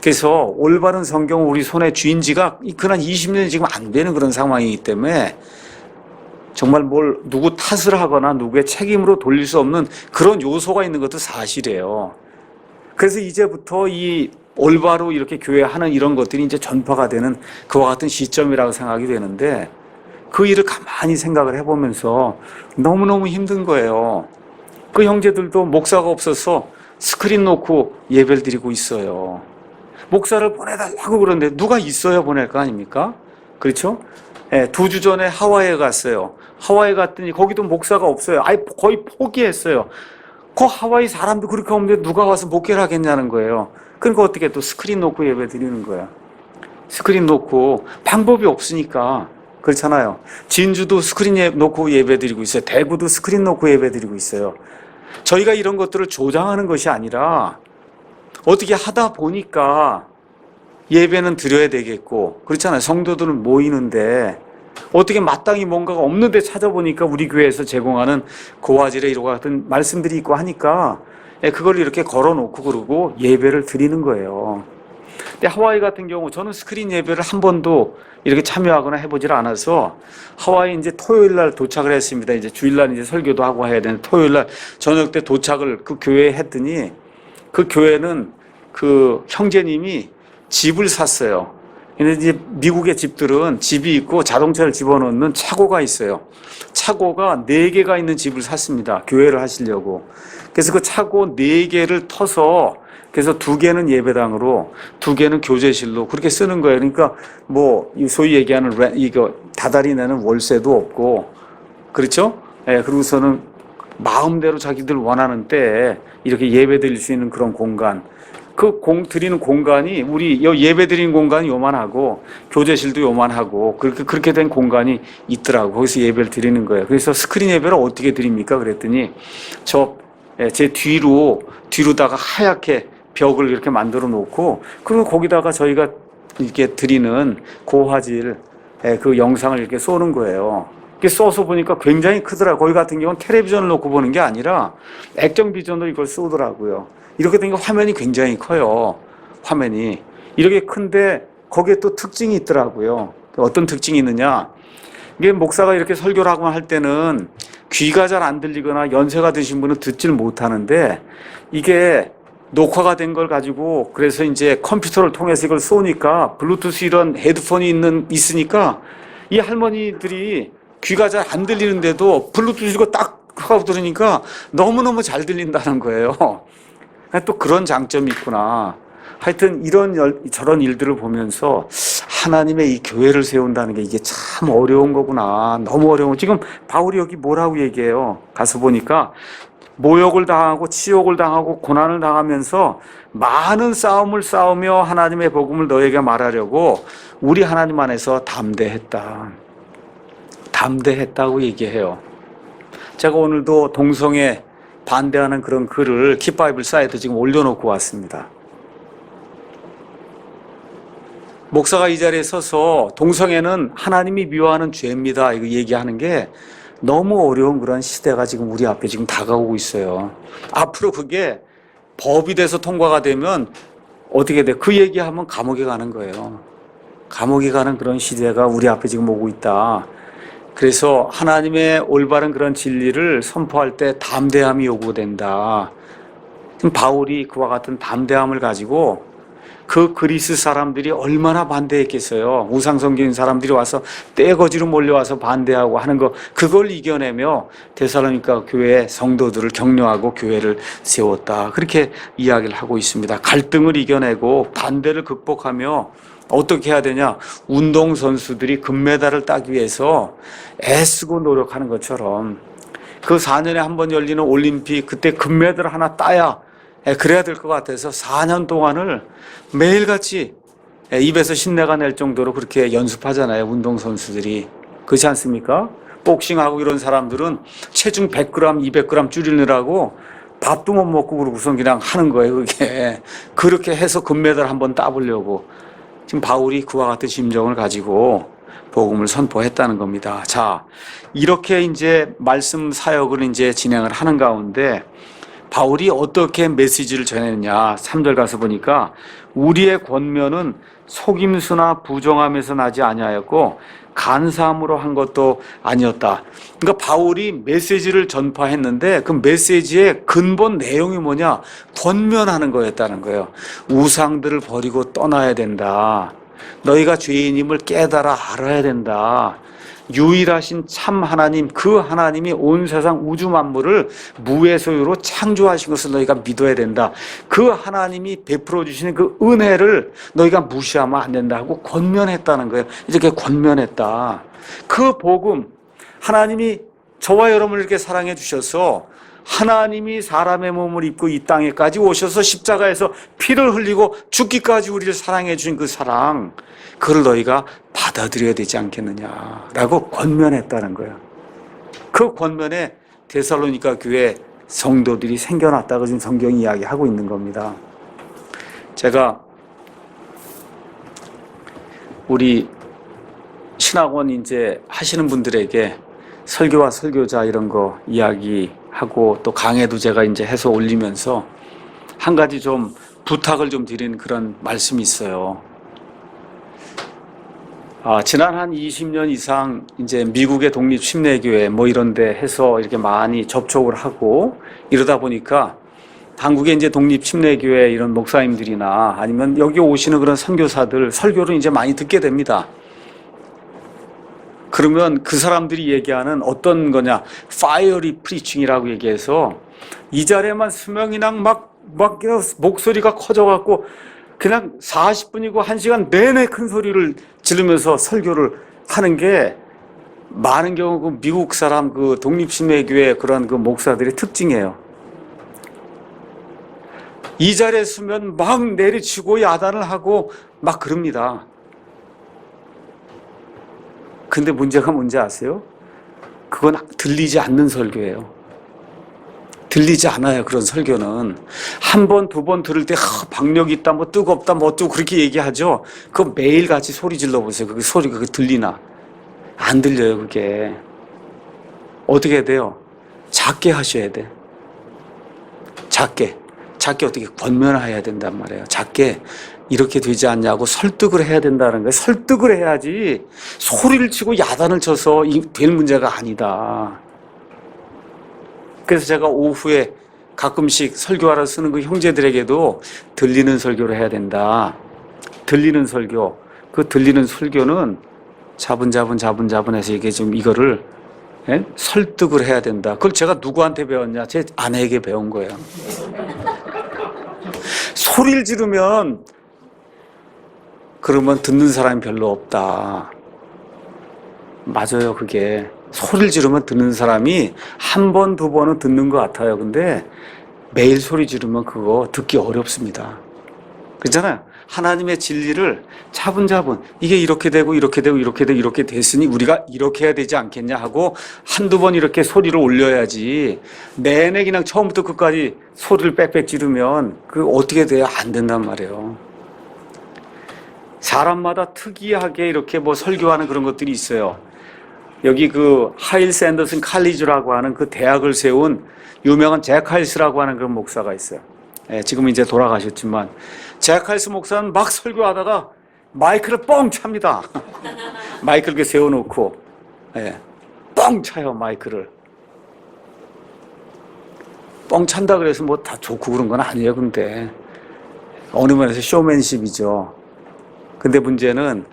그래서 올바른 성경을 우리 손에 쥔 지가 그한 20년이 지금 안 되는 그런 상황이기 때문에 정말 누구 탓을 하거나 누구의 책임으로 돌릴 수 없는 그런 요소가 있는 것도 사실이에요. 그래서 이제부터 이 올바로 이렇게 교회하는 이런 것들이 이제 전파가 되는 그와 같은 시점이라고 생각이 되는데 그 일을 가만히 생각을 해보면서 너무너무 힘든 거예요. 그 형제들도 목사가 없어서 스크린 놓고 예배를 드리고 있어요. 목사를 보내달라고 그러는데 누가 있어야 보낼 거 아닙니까? 그렇죠? 2주 전에 하와이에 갔어요. 하와이 갔더니 거기도 목사가 없어요. 아예 거의 포기했어요. 그 하와이 사람도 그렇게 없는데 누가 와서 목회를 하겠냐는 거예요. 그러니까 어떻게 또 스크린 놓고 예배 드리는 거예요. 스크린 놓고 방법이 없으니까. 그렇잖아요. 진주도 스크린 놓고 예배 드리고 있어요. 대구도 스크린 놓고 예배 드리고 있어요. 저희가 이런 것들을 조장하는 것이 아니라 어떻게 하다 보니까 예배는 드려야 되겠고 그렇잖아요. 성도들은 모이는데 어떻게 마땅히 뭔가가 없는데 찾아보니까 우리 교회에서 제공하는 고화질의 이와 같은 말씀들이 있고 하니까 그걸 이렇게 걸어놓고 그러고 예배를 드리는 거예요. 근데 하와이 같은 경우 저는 스크린 예배를 한 번도 이렇게 참여하거나 해보질 않아서 하와이 이제 토요일 날 도착을 했습니다. 이제 주일날 이제 설교도 하고 해야 되는데 토요일 날 저녁 때 도착을 그 교회에 했더니 그 교회는 그 형제님이 집을 샀어요. 근데 이제 미국의 집들은 집이 있고 자동차를 집어넣는 차고가 있어요. 차고가 4개가 있는 집을 샀습니다. 교회를 하시려고. 그래서 그 차고 4개를 터서 그래서 2개는 예배당으로 2개는 교제실로 그렇게 쓰는 거예요. 그러니까 뭐 소위 얘기하는 이거 다달이 내는 월세도 없고 그렇죠? 예, 그리고서는 마음대로 자기들 원하는 때에 이렇게 예배 드릴 수 있는 그런 공간. 드리는 공간이 우리 예배 드리는 공간이 요만하고 교제실도 요만하고 그렇게 된 공간이 있더라고. 거기서 예배를 드리는 거예요. 그래서 스크린 예배를 어떻게 드립니까? 그랬더니 제 뒤로다가 하얗게 벽을 이렇게 만들어 놓고 그리고 거기다가 저희가 이렇게 드리는 고화질 그 영상을 이렇게 쏘는 거예요. 이렇게 쏘서 보니까 굉장히 크더라고요. 거기 같은 경우는 텔레비전을 놓고 보는 게 아니라 액정 비전으로 이걸 쏘더라고요. 이렇게 되니까 화면이 굉장히 커요. 화면이. 이렇게 큰데 거기에 또 특징이 있더라고요. 어떤 특징이 있느냐. 이게 목사가 이렇게 설교를 하고 할 때는 귀가 잘 안 들리거나 연세가 드신 분은 듣질 못하는데 이게 녹화가 된 걸 가지고 그래서 이제 컴퓨터를 통해서 이걸 쏘니까 블루투스 이런 헤드폰이 있으니까 이 할머니들이 귀가 잘 안 들리는데도 블루투스 이거 딱 하고 들으니까 너무너무 잘 들린다는 거예요. 또 그런 장점이 있구나. 하여튼 저런 일들을 보면서 하나님의 이 교회를 세운다는 게 이게 참 어려운 거구나. 너무 어려운. 지금 바울이 여기 뭐라고 얘기해요? 가서 보니까 모욕을 당하고 치욕을 당하고 고난을 당하면서 많은 싸움을 싸우며 하나님의 복음을 너에게 말하려고 우리 하나님 안에서 담대했다. 담대했다고 얘기해요. 제가 오늘도 동성애 반대하는 그런 글을 킵바이블 사이트에 지금 올려놓고 왔습니다. 목사가 이 자리에 서서 동성애는 하나님이 미워하는 죄입니다. 이거 얘기하는 게 너무 어려운 그런 시대가 지금 우리 앞에 지금 다가오고 있어요. 앞으로 그게 법이 돼서 통과가 되면 어떻게 돼? 그 얘기하면 감옥에 가는 거예요. 감옥에 가는 그런 시대가 우리 앞에 지금 오고 있다. 그래서 하나님의 올바른 그런 진리를 선포할 때 담대함이 요구된다. 지금 바울이 그와 같은 담대함을 가지고 그 그리스 사람들이 얼마나 반대했겠어요. 우상성기인 사람들이 와서 떼거지로 몰려와서 반대하고 하는 거 그걸 이겨내며 데살로니가 교회 성도들을 격려하고 교회를 세웠다. 그렇게 이야기를 하고 있습니다. 갈등을 이겨내고 반대를 극복하며 어떻게 해야 되냐? 운동선수들이 금메달을 따기 위해서 애쓰고 노력하는 것처럼 그 4년에 한 번 열리는 올림픽 그때 금메달을 하나 따야 그래야 될 것 같아서 4년 동안을 매일같이 입에서 신내가 낼 정도로 그렇게 연습하잖아요. 운동선수들이. 그렇지 않습니까? 복싱하고 이런 사람들은 체중 100g, 200g 줄이느라고 밥도 못 먹고 그러고선 그냥 하는 거예요. 그게. 그렇게 해서 금메달 한번 따보려고. 지금 바울이 그와 같은 심정을 가지고 복음을 선포했다는 겁니다. 자, 이렇게 이제 말씀 사역을 이제 진행을 하는 가운데 바울이 어떻게 메시지를 전했느냐. 3절 가서 보니까 우리의 권면은 속임수나 부정함에서 나지 아니하였고 간사함으로 한 것도 아니었다. 그러니까 바울이 메시지를 전파했는데 그 메시지의 근본 내용이 뭐냐? 권면하는 거였다는 거예요. 우상들을 버리고 떠나야 된다. 너희가 죄인임을 깨달아 알아야 된다. 유일하신 참 하나님, 그 하나님이 온 세상 우주 만물을 무의 소유로 창조하신 것을 너희가 믿어야 된다. 그 하나님이 베풀어 주시는 그 은혜를 너희가 무시하면 안 된다고 권면했다는 거예요. 이렇게 권면했다. 그 복음, 하나님이 저와 여러분을 이렇게 사랑해 주셔서 하나님이 사람의 몸을 입고 이 땅에까지 오셔서 십자가에서 피를 흘리고 죽기까지 우리를 사랑해 주신 그 사랑, 그걸 너희가 받아들여야 되지 않겠느냐라고 권면했다는 거예요. 그 권면에 데살로니가 교회 성도들이 생겨났다고 지금 성경이 이야기하고 있는 겁니다. 제가 우리 신학원 이제 하시는 분들에게 설교와 설교자 이런 거 이야기하고 또 강해도 제가 이제 해서 올리면서 한 가지 좀 부탁을 좀 드리는 그런 말씀이 있어요. 지난 한 20년 이상 이제 미국의 독립 침례교회 뭐 이런 데 해서 이렇게 많이 접촉을 하고 이러다 보니까 한국의 이제 독립침례교회 이런 목사님들이나 아니면 여기 오시는 그런 선교사들 설교를 이제 많이 듣게 됩니다. 그러면 그 사람들이 얘기하는 어떤 거냐, fiery preaching이라고 얘기해서 이 자리에만 수명이랑 막 목소리가 커져갖고 그냥 40분이고 1시간 내내 큰 소리를 지르면서 설교를 하는 게 많은 경우 그 미국 사람 그 독립침례교회 그런 그 목사들의 특징이에요. 이 자리에 서면 막 내리치고 야단을 하고 막 그럽니다. 근데 문제가 뭔지 아세요? 그건 들리지 않는 설교예요. 들리지 않아요. 그런 설교는 한 번, 두 번 들을 때 박력이 있다, 뭐 뜨겁다, 뭐 또 그렇게 얘기하죠. 그거 매일 같이 소리 질러 보세요. 그 소리가 들리나? 안 들려요. 그게 어떻게 해야 돼요? 작게 하셔야 돼. 작게 어떻게 권면해야 된단 말이에요. 작게 이렇게 되지 않냐고 설득을 해야 된다는 거예요. 설득을 해야지 소리를 치고 야단을 쳐서 될 문제가 아니다. 그래서 제가 오후에 가끔씩 설교하러 쓰는 그 형제들에게도 들리는 설교를 해야 된다. 들리는 설교. 그 들리는 설교는 자분자분해서 이게 좀 이거를 설득을 해야 된다. 그걸 제가 누구한테 배웠냐? 제 아내에게 배운 거예요. 소리를 지르면 그러면 듣는 사람이 별로 없다. 맞아요. 그게 소리를 지르면 듣는 사람이 한 번, 두 번은 듣는 것 같아요. 근데 매일 소리 지르면 그거 듣기 어렵습니다. 그렇잖아요. 하나님의 진리를 차분차분 이게 이렇게 되고 이렇게 되고 이렇게 되고 이렇게 됐으니 우리가 이렇게 해야 되지 않겠냐 하고 한두 번 이렇게 소리를 올려야지 내내 그냥 처음부터 끝까지 소리를 빽빽 지르면 그 어떻게 돼야 안 된단 말이에요. 사람마다 특이하게 이렇게 뭐 설교하는 그런 것들이 있어요. 여기 그 하일 샌더슨 칼리지라고 하는 그 대학을 세운 유명한 잭 하일스라고 하는 그런 목사가 있어요. 지금 이제 돌아가셨지만 잭 하일스 목사는 막 설교하다가 마이크를 뻥 찹니다. 마이크를 이렇게 세워놓고 뻥 차요. 마이크를 뻥 찬다 그래서 뭐 다 좋고 그런 건 아니에요. 근데 어느 면에서 쇼맨십이죠. 근데 문제는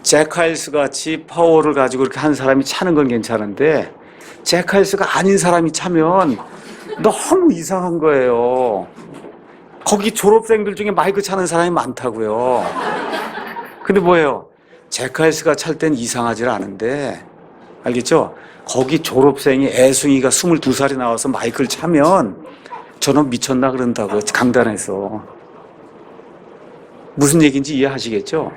잭 하일스 같이 파워를 가지고 이렇게 한 사람이 차는 건 괜찮은데 잭 하일스가 아닌 사람이 차면 너무 이상한 거예요. 거기 졸업생들 중에 마이크 차는 사람이 많다고요. 근데 뭐예요? 잭 하일스가 찰 땐 이상하지 않은데 알겠죠? 거기 졸업생이 애숭이가 22살이 나와서 마이크를 차면 저는 미쳤나 그런다고요. 강단에서. 무슨 얘기인지 이해하시겠죠?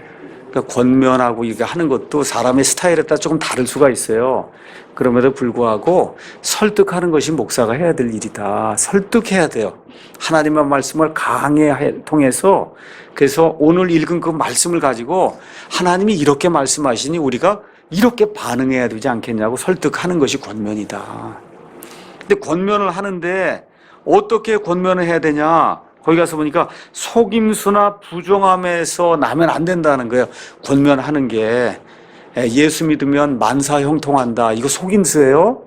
그러니까 권면하고 이렇게 하는 것도 사람의 스타일에 따라 조금 다를 수가 있어요. 그럼에도 불구하고 설득하는 것이 목사가 해야 될 일이다. 설득해야 돼요. 하나님의 말씀을 강해 통해서 그래서 오늘 읽은 그 말씀을 가지고 하나님이 이렇게 말씀하시니 우리가 이렇게 반응해야 되지 않겠냐고 설득하는 것이 권면이다. 근데 권면을 하는데 어떻게 권면을 해야 되냐? 거기 가서 보니까 속임수나 부정함에서 나면 안 된다는 거예요. 권면하는 게 예수 믿으면 만사 형통한다. 이거 속임수예요?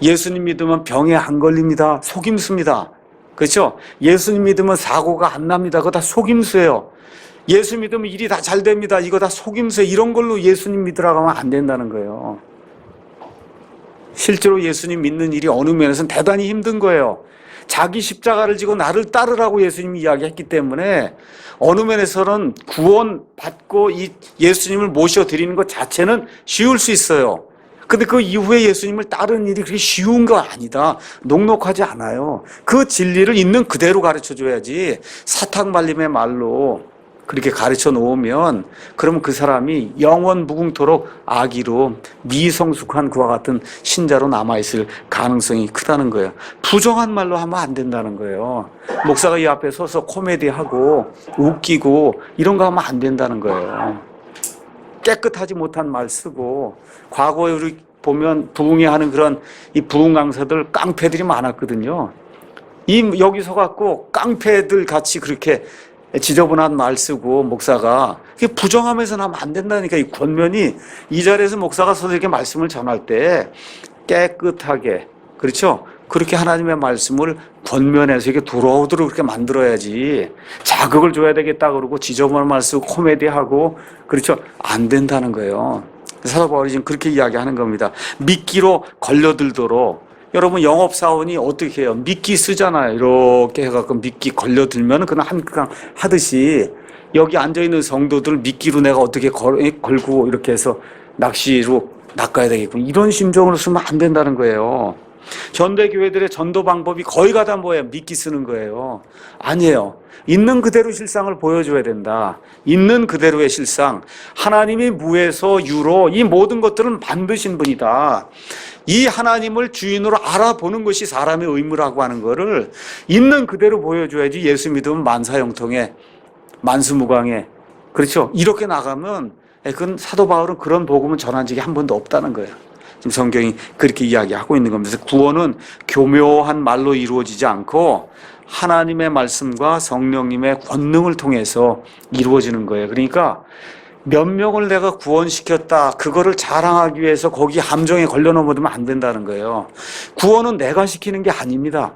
예수님 믿으면 병에 안 걸립니다. 속임수입니다. 그렇죠? 예수님 믿으면 사고가 안 납니다. 그거 다 속임수예요. 예수 믿으면 일이 다 잘 됩니다. 이거 다 속임수예요. 이런 걸로 예수님 믿으라고 하면 안 된다는 거예요. 실제로 예수님 믿는 일이 어느 면에서는 대단히 힘든 거예요. 자기 십자가를 지고 나를 따르라고 예수님이 이야기했기 때문에 어느 면에서는 구원받고 이 예수님을 모셔드리는 것 자체는 쉬울 수 있어요. 근데 그 이후에 예수님을 따르는 일이 그렇게 쉬운 거 아니다. 녹록하지 않아요. 그 진리를 있는 그대로 가르쳐 줘야지 사탕 발림의 말로 그렇게 가르쳐 놓으면 그러면 그 사람이 영원 무궁토록 아기로 미성숙한 그와 같은 신자로 남아있을 가능성이 크다는 거예요. 부정한 말로 하면 안 된다는 거예요. 목사가 이 앞에 서서 코미디하고 웃기고 이런 거 하면 안 된다는 거예요. 깨끗하지 못한 말 쓰고 과거에 우리 보면 부흥회 하는 그런 이 부흥 강사들 깡패들이 많았거든요. 여기서 갖고 깡패들 같이 그렇게 지저분한 말 쓰고 목사가 부정하면서 하면 안 된다니까. 이 권면이 이 자리에서 목사가 서서 이렇게 말씀을 전할 때 깨끗하게 그렇죠? 그렇게 하나님의 말씀을 권면해서 이게 돌아오도록 그렇게 만들어야지. 자극을 줘야 되겠다 그러고 지저분한 말 쓰고 코미디하고 그렇죠. 안 된다는 거예요. 사도 바울이 지금 그렇게 이야기하는 겁니다. 미끼로 걸려들도록. 여러분 영업사원이 어떻게 해요? 미끼 쓰잖아요. 이렇게 해갖고 미끼 걸려들면 그냥 한강 하듯이 여기 앉아있는 성도들 미끼로 내가 어떻게 걸고 이렇게 해서 낚시로 낚아야 되겠군. 이런 심정으로 쓰면 안 된다는 거예요. 전대교회들의 전도 방법이 거의 다 뭐예요? 미끼 쓰는 거예요. 아니에요. 있는 그대로 실상을 보여줘야 된다. 있는 그대로의 실상. 하나님이 무에서 유로 이 모든 것들은 만드신 분이다. 이 하나님을 주인으로 알아보는 것이 사람의 의무라고 하는 거를 있는 그대로 보여줘야지. 예수 믿으면 만사형통에 만수무강에 그렇죠. 이렇게 나가면 그건 사도 바울은 그런 복음은 전한 적이 한 번도 없다는 거예요. 지금 성경이 그렇게 이야기하고 있는 겁니다. 그래서 구원은 교묘한 말로 이루어지지 않고 하나님의 말씀과 성령님의 권능을 통해서 이루어지는 거예요. 그러니까 몇 명을 내가 구원시켰다 그거를 자랑하기 위해서 거기 함정에 걸려 넘어들면 안 된다는 거예요. 구원은 내가 시키는 게 아닙니다.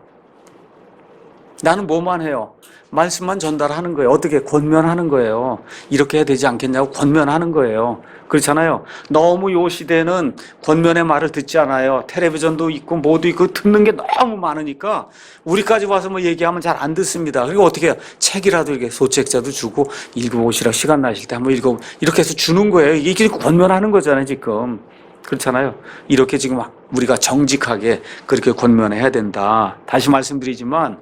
나는 뭐만 해요? 말씀만 전달하는 거예요. 어떻게? 권면하는 거예요. 이렇게 해야 되지 않겠냐고 권면하는 거예요. 그렇잖아요. 너무 요 시대는 권면의 말을 듣지 않아요. 텔레비전도 있고 뭐도 있고 듣는 게 너무 많으니까 우리까지 와서 뭐 얘기하면 잘 안 듣습니다. 그리고 어떻게 해요? 책이라도 이렇게 소책자도 주고 읽어보시라 시간 나실 때 한번 읽어 이렇게 해서 주는 거예요. 이게 권면하는 거잖아요 지금. 그렇잖아요. 이렇게 지금 우리가 정직하게 그렇게 권면해야 된다. 다시 말씀드리지만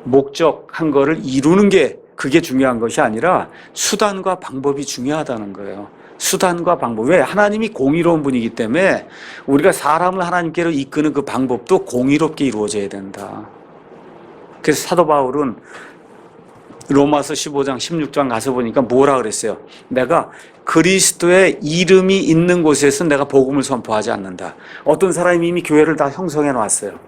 목적한 거를 이루는 게 그게 중요한 것이 아니라 수단과 방법이 중요하다는 거예요. 수단과 방법. 왜? 하나님이 공의로운 분이기 때문에 우리가 사람을 하나님께로 이끄는 그 방법도 공의롭게 이루어져야 된다. 그래서 사도 바울은 로마서 15장 16장 가서 보니까 뭐라 그랬어요? 내가 그리스도의 이름이 있는 곳에서 내가 복음을 선포하지 않는다. 어떤 사람이 이미 교회를 다 형성해 놨어요.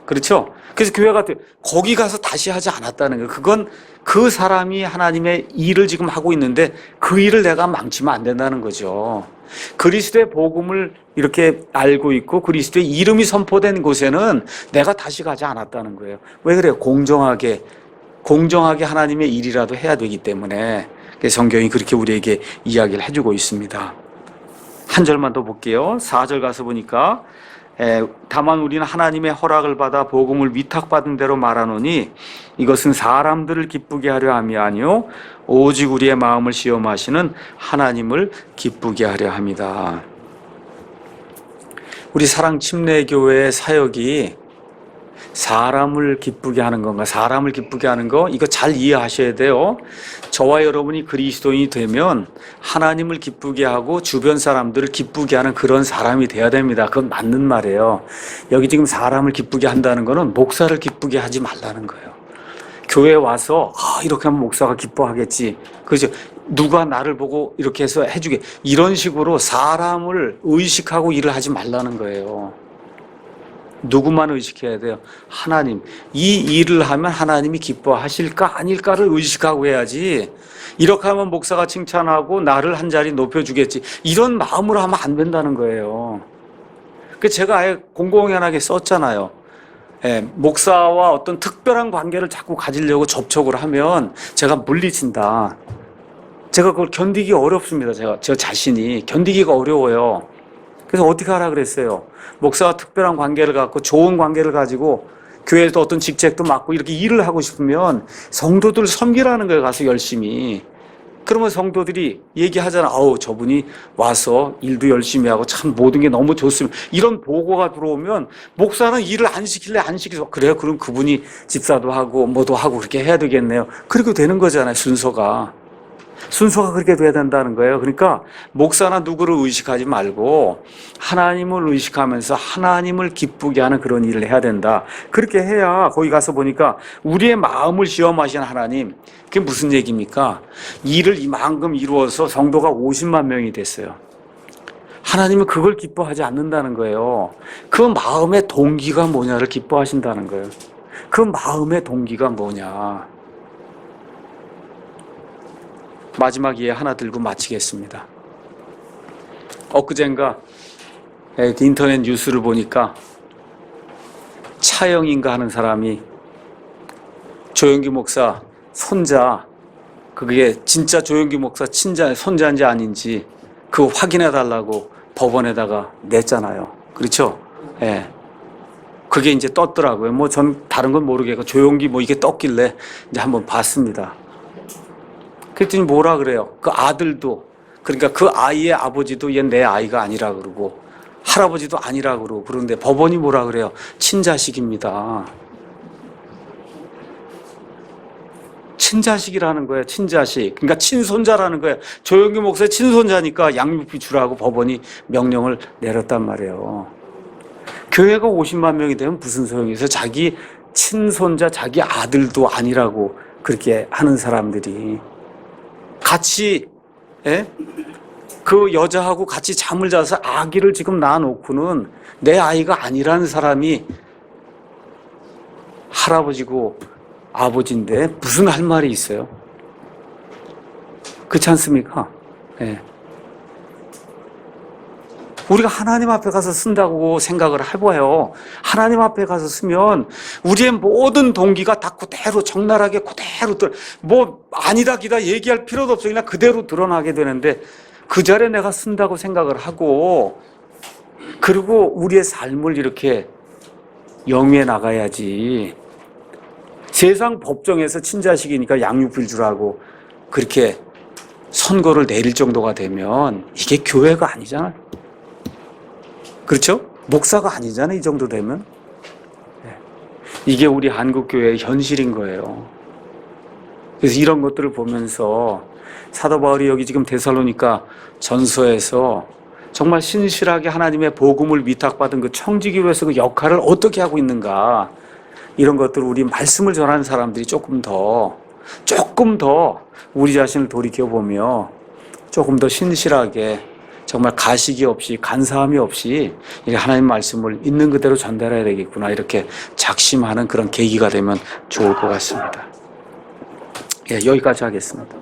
그렇죠? 그래서 교회가 거기 가서 다시 하지 않았다는 거예요. 그건 그 사람이 하나님의 일을 지금 하고 있는데 그 일을 내가 망치면 안 된다는 거죠. 그리스도의 복음을 이렇게 알고 있고 그리스도의 이름이 선포된 곳에는 내가 다시 가지 않았다는 거예요. 왜 그래요? 공정하게 하나님의 일이라도 해야 되기 때문에 성경이 그렇게 우리에게 이야기를 해주고 있습니다. 한 절만 더 볼게요. 4절 가서 보니까 다만 우리는 하나님의 허락을 받아 복음을 위탁받은 대로 말하노니 이것은 사람들을 기쁘게 하려 함이 아니요 오직 우리의 마음을 시험하시는 하나님을 기쁘게 하려 함이다. 우리 사랑침례교회의 사역이 사람을 기쁘게 하는 건가? 사람을 기쁘게 하는 거 이거 잘 이해하셔야 돼요. 저와 여러분이 그리스도인이 되면 하나님을 기쁘게 하고 주변 사람들을 기쁘게 하는 그런 사람이 돼야 됩니다. 그건 맞는 말이에요. 여기 지금 사람을 기쁘게 한다는 거는 목사를 기쁘게 하지 말라는 거예요. 교회에 와서 이렇게 하면 목사가 기뻐하겠지. 그렇죠? 누가 나를 보고 이렇게 해서 해주게. 이런 식으로 사람을 의식하고 일을 하지 말라는 거예요. 누구만 의식해야 돼요? 하나님. 이 일을 하면 하나님이 기뻐하실까 아닐까를 의식하고 해야지. 이렇게 하면 목사가 칭찬하고 나를 한 자리 높여주겠지. 이런 마음으로 하면 안 된다는 거예요. 제가 아예 공공연하게 썼잖아요. 목사와 어떤 특별한 관계를 자꾸 가지려고 접촉을 하면 제가 물리친다. 제가 그걸 견디기 어렵습니다. 저 자신이 견디기가 어려워요. 그래서 어떻게 하라 그랬어요? 목사와 특별한 관계를 갖고 좋은 관계를 가지고 교회에서 어떤 직책도 맡고 이렇게 일을 하고 싶으면 성도들 섬기라는 거예요. 가서 열심히. 그러면 성도들이 얘기하잖아. 저분이 와서 일도 열심히 하고 참 모든 게 너무 좋습니다. 이런 보고가 들어오면 목사는 일을 안 시킬래 안 시키죠. 그래요? 그럼 그분이 집사도 하고 뭐도 하고 그렇게 해야 되겠네요. 그렇게 되는 거잖아요. 순서가 그렇게 돼야 된다는 거예요. 그러니까 목사나 누구를 의식하지 말고 하나님을 의식하면서 하나님을 기쁘게 하는 그런 일을 해야 된다. 그렇게 해야 거기 가서 보니까 우리의 마음을 시험하시는 하나님. 그게 무슨 얘기입니까? 일을 이만큼 이루어서 성도가 50만 명이 됐어요. 하나님은 그걸 기뻐하지 않는다는 거예요. 그 마음의 동기가 뭐냐를 기뻐하신다는 거예요. 그 마음의 동기가 뭐냐. 마지막 예 하나 들고 마치겠습니다. 엊그젠가 인터넷 뉴스를 보니까 차영인가 하는 사람이 조영기 목사 손자, 그게 진짜 조영기 목사 친자, 손자인지 아닌지 그거 확인해 달라고 법원에다가 냈잖아요. 그렇죠? 예. 그게 이제 떴더라고요. 뭐 전 다른 건 모르겠고 조영기 뭐 이게 떴길래 이제 한번 봤습니다. 그랬더니 뭐라 그래요? 그 아들도, 그러니까 그 아이의 아버지도 얘 내 아이가 아니라 그러고 할아버지도 아니라 그러고 그런데 법원이 뭐라 그래요? 친자식입니다. 친자식이라는 거예요. 친자식. 그러니까 친손자라는 거예요. 조영기 목사의 친손자니까 양육비 주라고 법원이 명령을 내렸단 말이에요. 교회가 50만 명이 되면 무슨 소용이 있어요? 자기 친손자, 자기 아들도 아니라고 그렇게 하는 사람들이 같이, 예? 그 여자하고 같이 잠을 자서 아기를 지금 낳아놓고는 내 아이가 아니라는 사람이 할아버지고 아버지인데 무슨 할 말이 있어요? 그렇지 않습니까? 예. 우리가 하나님 앞에 가서 쓴다고 생각을 해봐요. 하나님 앞에 가서 쓰면 우리의 모든 동기가 다 그대로 적나라하게 그대로 뭐 아니다 기다 얘기할 필요도 없어. 그냥 그대로 드러나게 되는데 그 자리에 내가 쓴다고 생각을 하고 그리고 우리의 삶을 이렇게 영위해 나가야지. 세상 법정에서 친자식이니까 양육비를 주라고 그렇게 선고를 내릴 정도가 되면 이게 교회가 아니잖아요. 그렇죠? 목사가 아니잖아요. 이 정도 되면. 이게 우리 한국교회의 현실인 거예요. 그래서 이런 것들을 보면서 사도 바울이 여기 지금 데살로니가 전서에서 정말 신실하게 하나님의 복음을 위탁받은 그 청지기로서 그 역할을 어떻게 하고 있는가, 이런 것들을 우리 말씀을 전하는 사람들이 조금 더 우리 자신을 돌이켜보며 조금 더 신실하게 정말 가식이 없이 간사함이 없이 하나님 말씀을 있는 그대로 전달해야 되겠구나, 이렇게 작심하는 그런 계기가 되면 좋을 것 같습니다. 예, 여기까지 하겠습니다.